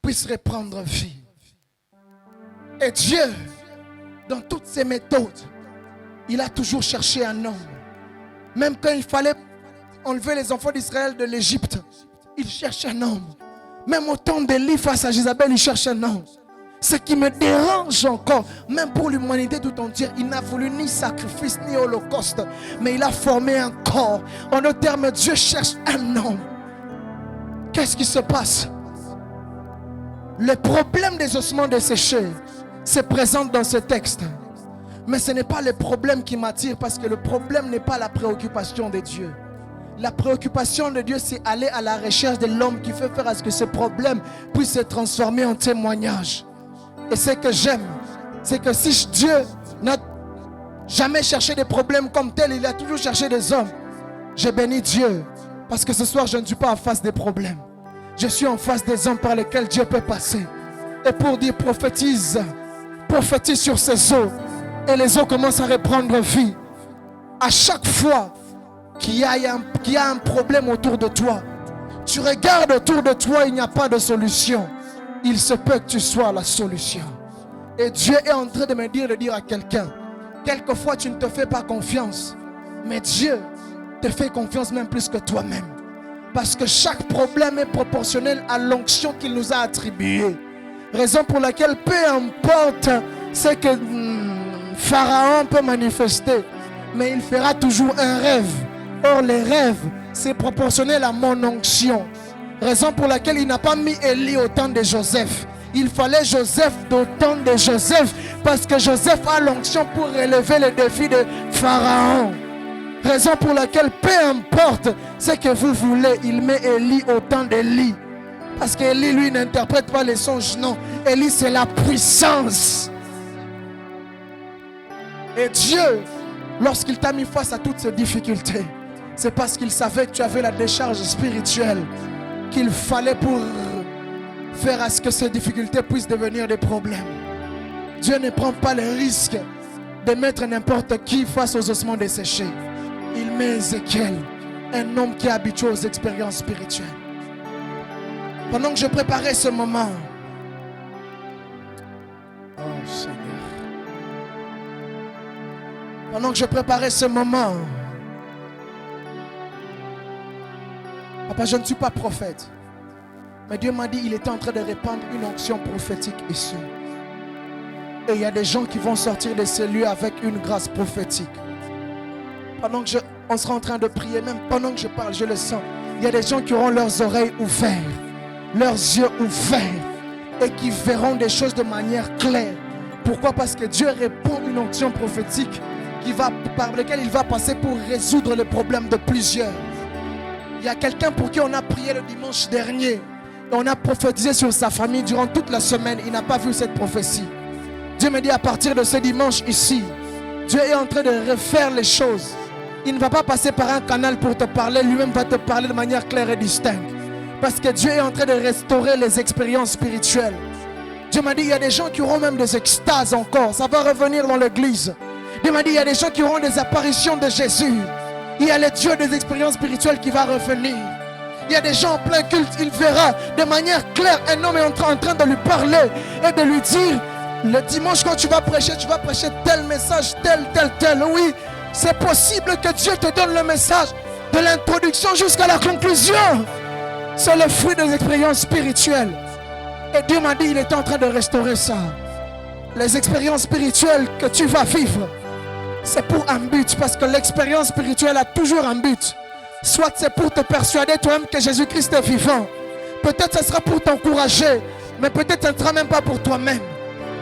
puissent reprendre vie. Et Dieu, dans toutes ses méthodes, il a toujours cherché un homme. Même quand il fallait enlever les enfants d'Israël de l'Égypte, il cherche un homme. Même au temps d'Élie face à Jézabel, il cherche un homme. Ce qui me dérange encore, même pour l'humanité tout entière, il n'a voulu ni sacrifice ni holocauste, mais il a formé un corps. En d'autres termes, Dieu cherche un homme. Qu'est-ce qui se passe? Le problème des ossements desséchés se présente dans ce texte. Mais ce n'est pas le problème qui m'attire, parce que le problème n'est pas la préoccupation de Dieu. La préoccupation de Dieu, c'est aller à la recherche de l'homme qui fait faire à ce que ce problème puisse se transformer en témoignage. Et ce que j'aime, c'est que si Dieu n'a jamais cherché des problèmes comme tels, il a toujours cherché des hommes. Je bénis Dieu, parce que ce soir, je ne suis pas en face des problèmes. Je suis en face des hommes par lesquels Dieu peut passer. Et pour dire prophétise sur ces eaux. Et les eaux commencent à reprendre vie. À chaque fois qu'il y a un problème autour de toi, tu regardes autour de toi, il n'y a pas de solution. Il se peut que tu sois la solution. Et Dieu est en train de me dire à quelqu'un, quelquefois tu ne te fais pas confiance, mais Dieu te fait confiance même plus que toi-même. Parce que chaque problème est proportionnel à l'onction qu'il nous a attribuée. Raison pour laquelle, peu importe ce que Pharaon peut manifester, mais il fera toujours un rêve. Or les rêves, c'est proportionnel à mon onction. Raison pour laquelle il n'a pas mis Élie au temps de Joseph. Il fallait Joseph au temps de Joseph, parce que Joseph a l'onction pour relever le défi de Pharaon. Raison pour laquelle, peu importe ce que vous voulez, il met Élie au temps d'Élie. Parce qu'Élie, lui, n'interprète pas les songes, non. Élie, c'est la puissance. Et Dieu, lorsqu'il t'a mis face à toutes ces difficultés, c'est parce qu'il savait que tu avais la décharge spirituelle qu'il fallait pour faire à ce que ces difficultés puissent devenir des problèmes. Dieu ne prend pas le risque de mettre n'importe qui face aux ossements desséchés. Il met Ézéchiel, un homme qui est habitué aux expériences spirituelles. Pendant que je préparais ce moment, oh Seigneur, pendant que je préparais ce moment, papa, je ne suis pas prophète, mais Dieu m'a dit qu'il était en train de répandre une onction prophétique ici. Et il y a des gens qui vont sortir de ces lieux avec une grâce prophétique. Pendant que on sera en train de prier, même pendant que je parle, je le sens. Il y a des gens qui auront leurs oreilles ouvertes, leurs yeux ouverts, et qui verront des choses de manière claire. Pourquoi? Parce que Dieu répond une onction prophétique par laquelle il va passer pour résoudre les problèmes de plusieurs. Il y a quelqu'un pour qui on a prié le dimanche dernier, et on a prophétisé sur sa famille durant toute la semaine. Il n'a pas vu cette prophétie. Dieu me dit, à partir de ce dimanche ici, Dieu est en train de refaire les choses. Il ne va pas passer par un canal pour te parler, lui-même va te parler de manière claire et distincte. Parce que Dieu est en train de restaurer les expériences spirituelles. Dieu m'a dit, il y a des gens qui auront même des extases encore. Ça va revenir dans l'église. Dieu m'a dit, il y a des gens qui auront des apparitions de Jésus. Il y a le Dieu des expériences spirituelles qui va revenir. Il y a des gens en plein culte, il verra de manière claire un homme est en train de lui parler et de lui dire, le dimanche quand tu vas prêcher tel message, tel. Oui, c'est possible que Dieu te donne le message de l'introduction jusqu'à la conclusion. C'est le fruit des expériences spirituelles. Et Dieu m'a dit, il est en train de restaurer ça. Les expériences spirituelles que tu vas vivre, c'est pour un but. Parce que l'expérience spirituelle a toujours un but. Soit c'est pour te persuader toi-même que Jésus-Christ est vivant. Peut-être ce sera pour t'encourager. Mais peut-être ce ne sera même pas pour toi-même.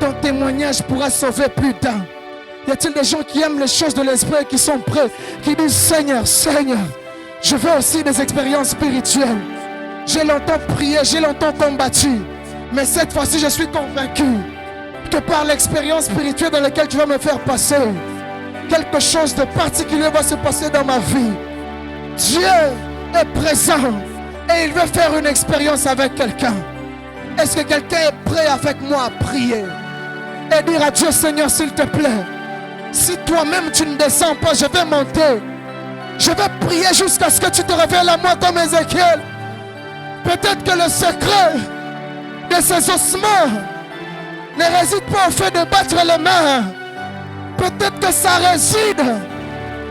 Ton témoignage pourra sauver plus d'un. Y a-t-il des gens qui aiment les choses de l'esprit et qui sont prêts, qui disent, Seigneur, je veux aussi des expériences spirituelles. J'ai longtemps prié, j'ai longtemps combattu. Mais cette fois-ci, je suis convaincu que par l'expérience spirituelle dans laquelle tu vas me faire passer, quelque chose de particulier va se passer dans ma vie. Dieu est présent et il veut faire une expérience avec quelqu'un. Est-ce que quelqu'un est prêt avec moi à prier et dire à Dieu, Seigneur, s'il te plaît, si toi-même tu ne descends pas, je vais monter. Je vais prier jusqu'à ce que tu te révèles à moi comme Ézéchiel. Peut-être que le secret de ces ossements ne réside pas au fait de battre les mains. Peut-être que ça réside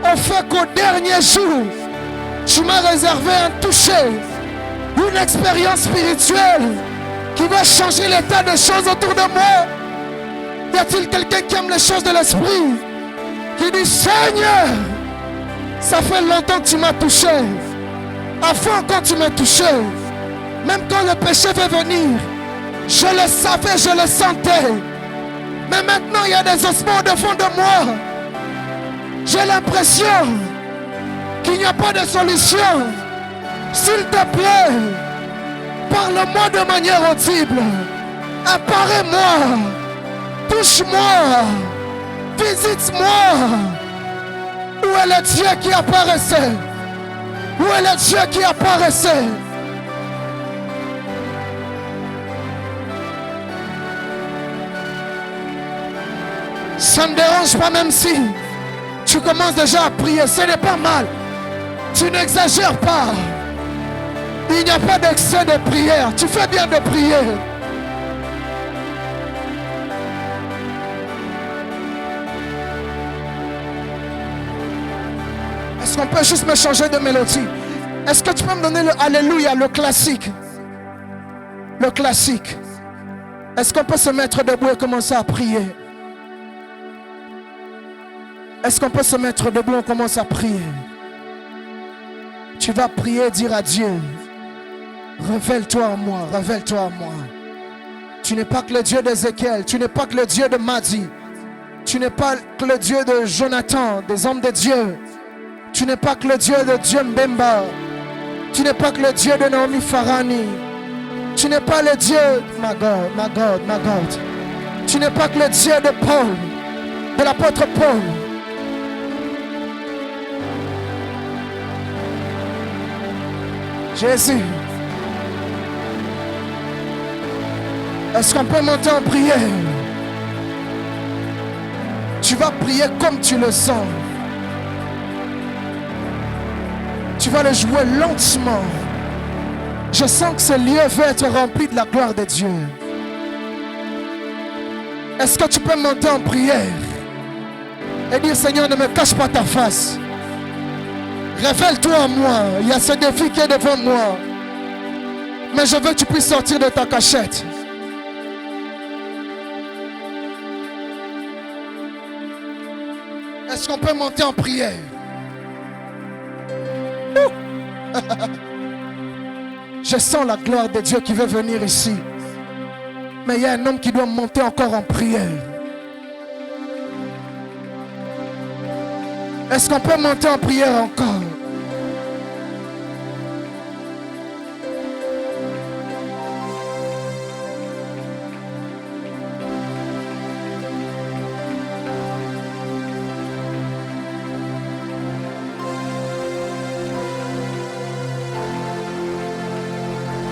au fait qu'au dernier jour, tu m'as réservé un toucher, une expérience spirituelle qui va changer l'état des choses autour de moi. Y a-t-il quelqu'un qui aime les choses de l'esprit, qui dit, Seigneur, ça fait longtemps que tu m'as touché. Avant, quand tu m'as touché, même quand le péché veut venir, je le savais, je le sentais. Mais maintenant, il y a des ossements au fond de moi. J'ai l'impression qu'il n'y a pas de solution. S'il te plaît, parle-moi de manière audible. Apparais-moi. Touche-moi. Visite-moi. Où est le Dieu qui apparaissait? Où est le Dieu qui apparaissait? Ça ne dérange pas même si tu commences déjà à prier. Ce n'est pas mal. Tu n'exagères pas. Il n'y a pas d'excès de prière. Tu fais bien de prier. Est-ce qu'on peut juste me changer de mélodie? Est-ce que tu peux me donner le Alléluia, le classique? Le classique. Est-ce qu'on peut se mettre debout et commencer à prier? Est-ce qu'on peut se mettre debout et commencer à prier? Tu vas prier, dire à Dieu, révèle-toi à moi, révèle-toi à moi. Tu n'es pas que le Dieu d'Ézéchiel, tu n'es pas que le Dieu de Madi, tu n'es pas que le Dieu de Jonathan, des hommes de Dieu. Tu n'es pas que le Dieu de Dieu Mbemba. Tu n'es pas que le Dieu de Naomi Farani. Tu n'es pas le Dieu, my God, my God, my God. Tu n'es pas que le Dieu de Paul, de l'apôtre Paul. Jésus. Est-ce qu'on peut monter en prière? Tu vas prier comme tu le sens. Tu vas le jouer lentement. Je sens que ce lieu veut être rempli de la gloire de Dieu. Est-ce que tu peux monter en prière et dire, Seigneur, ne me cache pas ta face. Révèle-toi à moi. Il y a ce défi qui est devant moi. Mais je veux que tu puisses sortir de ta cachette. Est-ce qu'on peut monter en prière? Je sens la gloire de Dieu qui veut venir ici. Mais il y a un homme qui doit monter encore en prière. Est-ce qu'on peut monter en prière encore?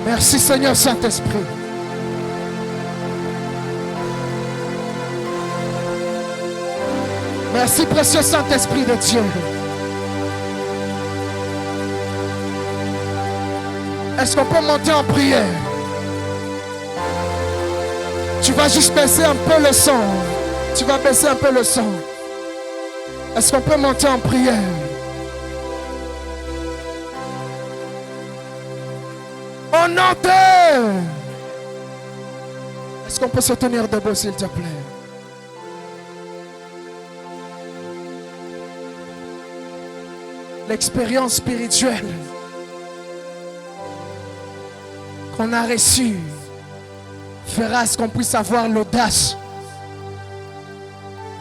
Merci Seigneur Saint-Esprit. Merci précieux Saint-Esprit de Dieu. Est-ce qu'on peut monter en prière? Tu vas juste baisser un peu le son. Tu vas baisser un peu le son. Est-ce qu'on peut monter en prière? Au nom de... Est-ce qu'on peut se tenir debout s'il te plaît? L'expérience spirituelle qu'on a reçue fera à ce qu'on puisse avoir l'audace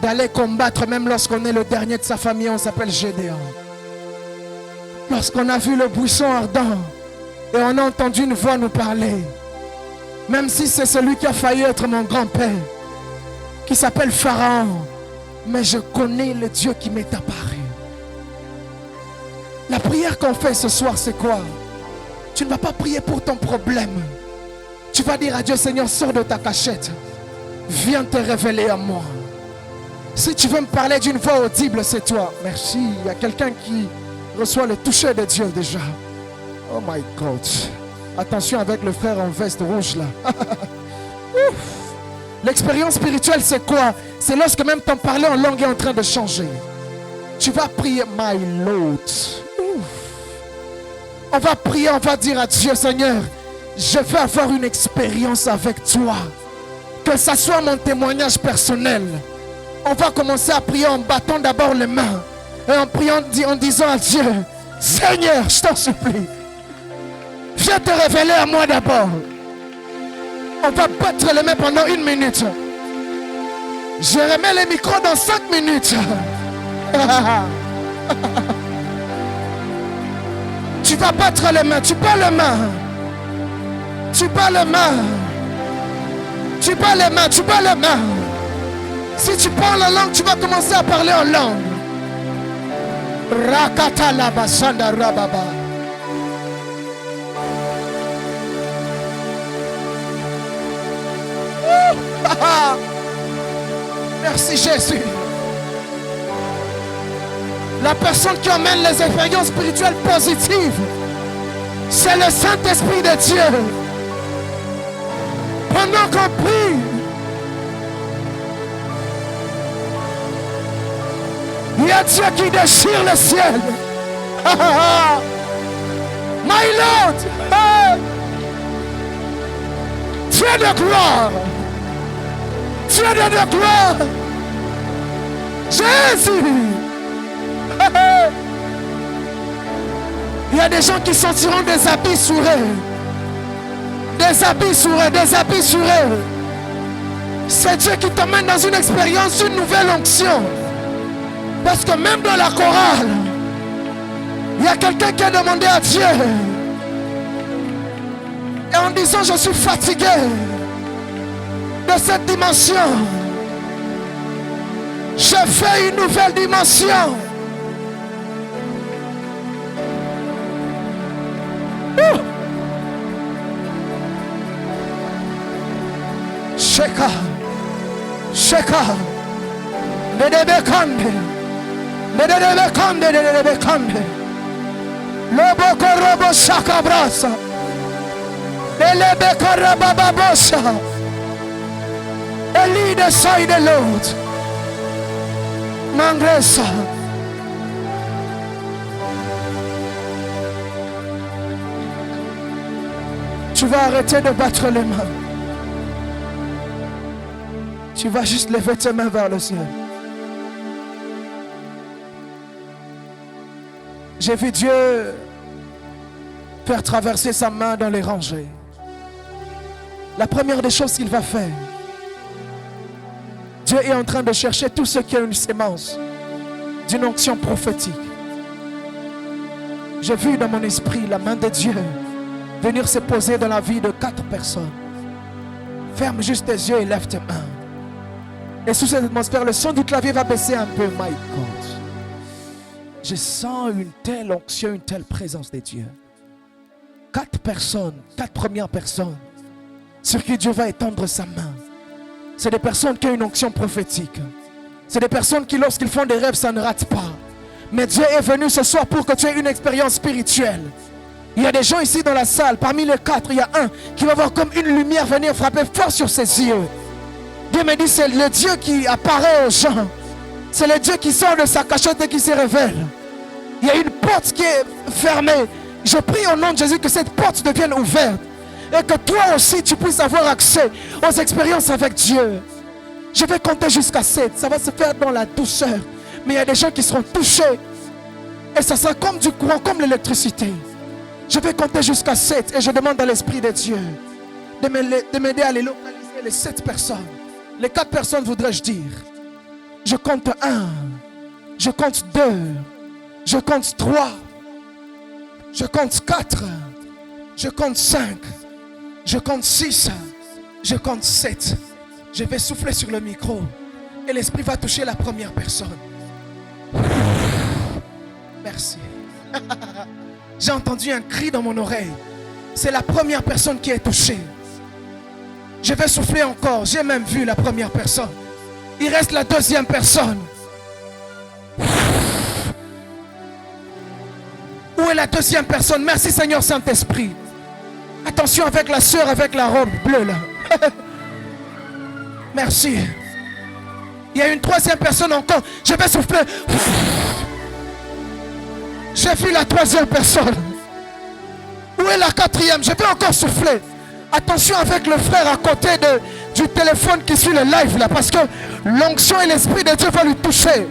d'aller combattre même lorsqu'on est le dernier de sa famille. On s'appelle Gédéon. Lorsqu'on a vu le buisson ardent et on a entendu une voix nous parler, même si c'est celui qui a failli être mon grand-père, qui s'appelle Pharaon, mais je connais le Dieu qui m'est apparu. La prière qu'on fait ce soir, c'est quoi? Tu ne vas pas prier pour ton problème. Tu vas dire à Dieu, Seigneur, sors de ta cachette. Viens te révéler à moi. Si tu veux me parler d'une voix audible, c'est toi. Merci. Il y a quelqu'un qui reçoit le toucher de Dieu déjà. Oh my God. Attention avec le frère en veste rouge là. L'expérience spirituelle, c'est quoi? C'est lorsque même ton parler en langue est en train de changer. Tu vas prier, my Lord. On va prier, on va dire à Dieu, Seigneur, je veux avoir une expérience avec toi. Que ça soit mon témoignage personnel. On va commencer à prier en battant d'abord les mains. Et en priant, en disant à Dieu, Seigneur, je t'en supplie, viens te révéler à moi d'abord. On va battre les mains pendant 1 minute. Je remets les micros dans 5 minutes. Tu vas battre les mains. Tu bats les mains. Tu bats les mains. Tu bats les mains. Tu bats les mains. Si tu parles en langue, tu vas commencer à parler en langue. Rakata la basanda rababa. Merci Jésus. La personne qui emmène les expériences spirituelles positives, c'est le Saint-Esprit de Dieu. Pendant qu'on prie, il y a Dieu qui déchire le ciel. My Lord, Dieu de gloire, Dieu de gloire, Jésus. Il y a des gens qui sentiront des habits sur eux. Des habits sur eux, des habits sur eux. C'est Dieu qui t'emmène dans une expérience, une nouvelle onction. Parce que même dans la chorale, il y a quelqu'un qui a demandé à Dieu. Et en disant, je suis fatigué de cette dimension. Je fais une nouvelle dimension. Sheka, Sheka, Nedebe Kande, Nedebe Kande, Nedebe Kande, Lobo Korobo Shaka Brasa, Nelebe Karababa Bosa, Eli de Sai de Lord, Mangresa. Tu vas arrêter de battre les mains. Tu vas juste lever tes mains vers le ciel. J'ai vu Dieu faire traverser sa main dans les rangées. La première des choses qu'il va faire, Dieu est en train de chercher tous ceux qui ont une sémence d'une onction prophétique. J'ai vu dans mon esprit la main de Dieu venir se poser dans la vie de 4 personnes. Ferme juste tes yeux et lève tes mains. Et sous cette atmosphère, le son du clavier va baisser un peu. My God. Je sens une telle onction, une telle présence de Dieu. 4 personnes, 4 premières personnes sur qui Dieu va étendre sa main. C'est des personnes qui ont une onction prophétique. C'est des personnes qui, lorsqu'ils font des rêves, ça ne rate pas. Mais Dieu est venu ce soir pour que tu aies une expérience spirituelle. Il y a des gens ici dans la salle, parmi les 4, il y a un qui va voir comme une lumière venir frapper fort sur ses yeux. Dieu me dit, c'est le Dieu qui apparaît aux gens. C'est le Dieu qui sort de sa cachette et qui se révèle. Il y a une porte qui est fermée. Je prie au nom de Jésus que cette porte devienne ouverte. Et que toi aussi tu puisses avoir accès aux expériences avec Dieu. Je vais compter jusqu'à 7. Ça va se faire dans la douceur. Mais il y a des gens qui seront touchés. Et ça sera comme du courant, comme l'électricité. Je vais compter jusqu'à 7. Et je demande à l'Esprit de Dieu de m'aider à les localiser, les 7 personnes. Les 4 personnes voudrais-je dire. Je compte 1. Je compte 2. Je compte 3. Je compte 4. Je compte 5. Je compte 6. Je compte 7. Je vais souffler sur le micro. Et l'Esprit va toucher la première personne. Merci. J'ai entendu un cri dans mon oreille. C'est la première personne qui est touchée. Je vais souffler encore. J'ai même vu la première personne. Il reste la deuxième personne. Où est la deuxième personne? Merci Seigneur Saint-Esprit. Attention avec la sœur avec la robe bleue là. Merci. Il y a une troisième personne encore. Je vais souffler. J'ai vu la troisième personne. Où est la quatrième? Je vais encore souffler. Attention avec le frère à côté du téléphone qui suit le live là. Parce que l'onction et l'Esprit de Dieu vont lui toucher.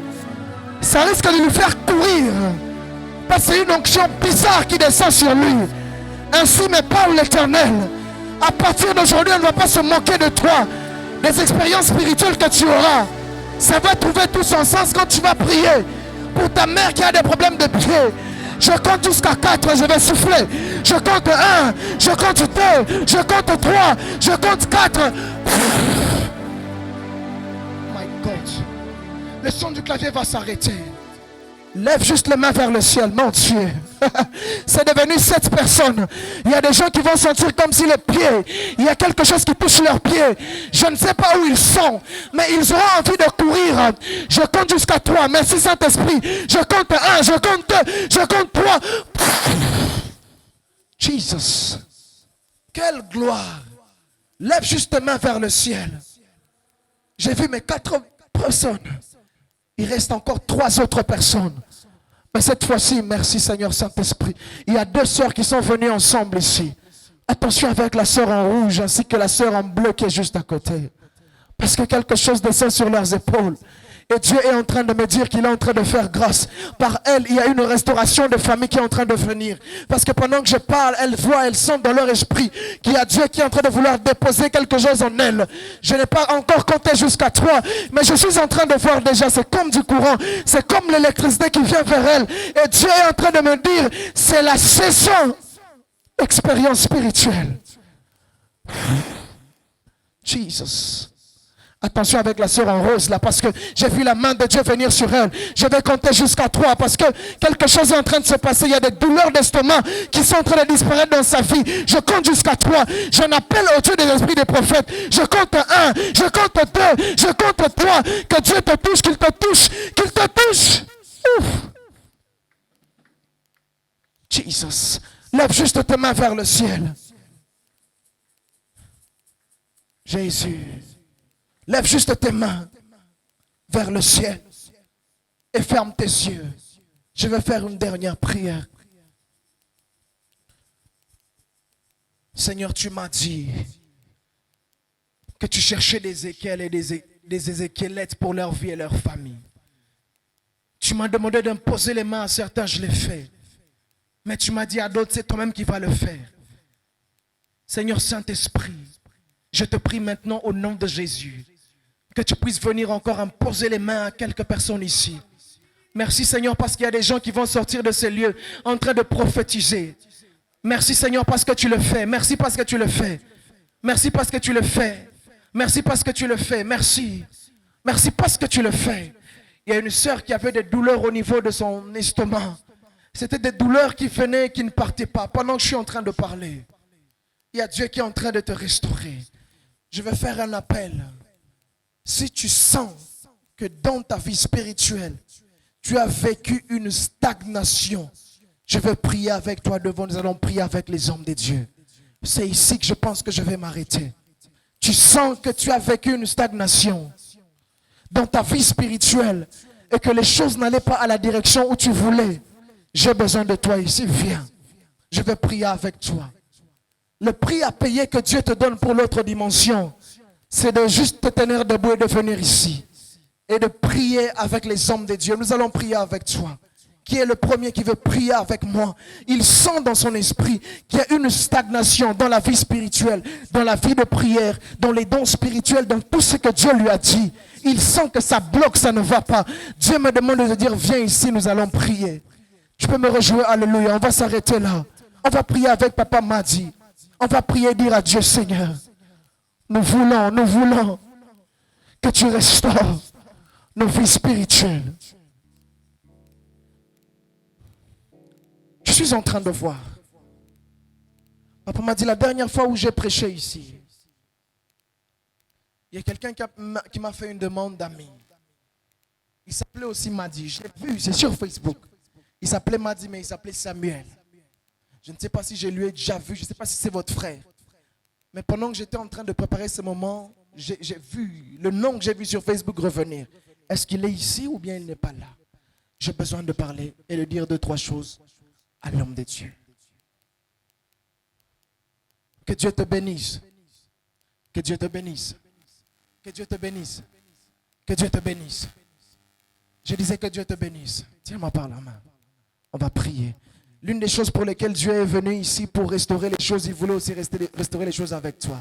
Ça risque de lui faire courir. Parce que c'est une onction bizarre qui descend sur lui. Ainsi me parle l'Éternel. À partir d'aujourd'hui, on ne va pas se moquer de toi. Des expériences spirituelles que tu auras. Ça va trouver tout son sens quand tu vas prier pour ta mère qui a des problèmes de pied. Je compte jusqu'à 4, je vais souffler. Je compte 1, je compte 2, je compte 3, je compte 4. My God. Le son du clavier va s'arrêter. Lève juste les mains vers le ciel, mon Dieu. C'est devenu 7 personnes. Il y a des gens qui vont sentir comme si les pieds, il y a quelque chose qui touche leurs pieds. Je ne sais pas où ils sont, mais ils auront envie de courir. Je compte jusqu'à 3. Merci Saint-Esprit. Je compte 1, je compte 2, je compte 3. Jesus. Quelle gloire. Lève juste tes mains vers le ciel. J'ai vu mes 4 personnes. Il reste encore 3 autres personnes. Mais cette fois-ci, merci Seigneur Saint-Esprit. Il y a 2 sœurs qui sont venues ensemble ici. Attention avec la sœur en rouge ainsi que la sœur en bleu qui est juste à côté. Parce que quelque chose descend sur leurs épaules. Et Dieu est en train de me dire qu'il est en train de faire grâce. Par elle, il y a une restauration de famille qui est en train de venir. Parce que pendant que je parle, elles voient, elles sentent dans leur esprit qu'il y a Dieu qui est en train de vouloir déposer quelque chose en elles. Je n'ai pas encore compté jusqu'à 3, mais je suis en train de voir déjà, c'est comme du courant, c'est comme l'électricité qui vient vers elles. Et Dieu est en train de me dire, c'est la saison expérience spirituelle. Jesus. Attention avec la sœur en rose là, parce que j'ai vu la main de Dieu venir sur elle. Je vais compter jusqu'à 3 parce que quelque chose est en train de se passer. Il y a des douleurs d'estomac qui sont en train de disparaître dans sa vie. Je compte jusqu'à 3. J'en appelle au Dieu des esprits des prophètes. Je compte 1, je compte 2, je compte 3. Que Dieu te touche, qu'il te touche, qu'il te touche. Ouf. Jesus. Lève juste tes mains vers le ciel. Jésus. Lève juste tes mains vers le ciel et ferme tes yeux. Je vais faire une dernière prière. Seigneur, tu m'as dit que tu cherchais des Ézéchiel et des Ézéchielettes pour leur vie et leur famille. Tu m'as demandé d'imposer les mains à certains, je l'ai fait. Mais tu m'as dit à d'autres, c'est toi-même qui vas le faire. Seigneur Saint-Esprit, je te prie maintenant au nom de Jésus que tu puisses venir encore imposer les mains à quelques personnes ici. Merci Seigneur parce qu'il y a des gens qui vont sortir de ces lieux en train de prophétiser. Merci Seigneur parce que tu le fais. Merci parce que tu le fais. Merci parce que tu le fais. Merci parce que tu le fais. Merci. Merci parce que tu le fais. Il y a une sœur qui avait des douleurs au niveau de son estomac. C'était des douleurs qui venaient et qui ne partaient pas pendant que je suis en train de parler. Il y a Dieu qui est en train de te restaurer. Je vais faire un appel. Si tu sens que dans ta vie spirituelle, tu as vécu une stagnation, je vais prier avec toi devant, nous allons prier avec les hommes de Dieu. C'est ici que je pense que je vais m'arrêter. Tu sens que tu as vécu une stagnation dans ta vie spirituelle et que les choses n'allaient pas à la direction où tu voulais. J'ai besoin de toi ici, viens. Je vais prier avec toi. Le prix à payer que Dieu te donne pour l'autre dimension, c'est de juste te tenir debout et de venir ici. Et de prier avec les hommes de Dieu. Nous allons prier avec toi. Qui est le premier qui veut prier avec moi? Il sent dans son esprit qu'il y a une stagnation dans la vie spirituelle, dans la vie de prière, dans les dons spirituels, dans tout ce que Dieu lui a dit. Il sent que ça bloque, ça ne va pas. Dieu me demande de dire, viens ici, nous allons prier. Tu peux me rejoindre, alléluia. On va s'arrêter là. On va prier avec Papa Madi. On va prier et dire à Dieu, Seigneur, nous voulons que tu restaures nos vies spirituelles. Je suis en train de voir. Papa m'a dit la dernière fois où j'ai prêché ici, il y a quelqu'un qui m'a fait une demande d'ami. Il s'appelait aussi Madi. Je l'ai vu, c'est sur Facebook. Il s'appelait Madi, mais il s'appelait Samuel. Je ne sais pas si je lui ai déjà vu, je ne sais pas si c'est votre frère. Mais pendant que j'étais en train de préparer ce moment, j'ai vu le nom que j'ai vu sur Facebook revenir. Est-ce qu'il est ici ou bien il n'est pas là? J'ai besoin de parler et de dire 2-3 choses à l'homme de Dieu. Que Dieu te bénisse. Que Dieu te bénisse. Que Dieu te bénisse. Que Dieu te bénisse. Je disais que Dieu te bénisse. Tiens-moi par la main. On va prier. L'une des choses pour lesquelles Dieu est venu ici pour restaurer les choses, il voulait aussi restaurer les choses avec toi.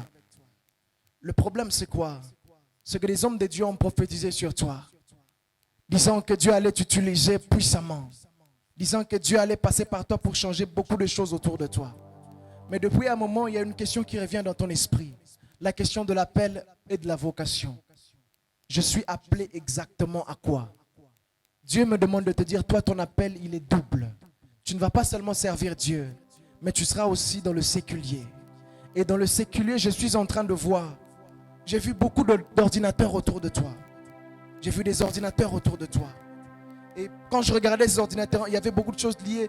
Le problème c'est quoi? ce que les hommes de Dieu ont prophétisé sur toi, disant que Dieu allait t'utiliser puissamment, disant que Dieu allait passer par toi pour changer beaucoup de choses autour de toi. Mais depuis un moment, il y a une question qui revient dans ton esprit, la question de l'appel et de la vocation. Je suis appelé exactement à quoi? Dieu me demande de te dire, toi, ton appel, il est double. Tu ne vas pas seulement servir Dieu, mais tu seras aussi dans le séculier. Et dans le séculier, je suis en train de voir, j'ai vu beaucoup d'ordinateurs autour de toi. J'ai vu des ordinateurs autour de toi. Et quand je regardais ces ordinateurs, il y avait beaucoup de choses liées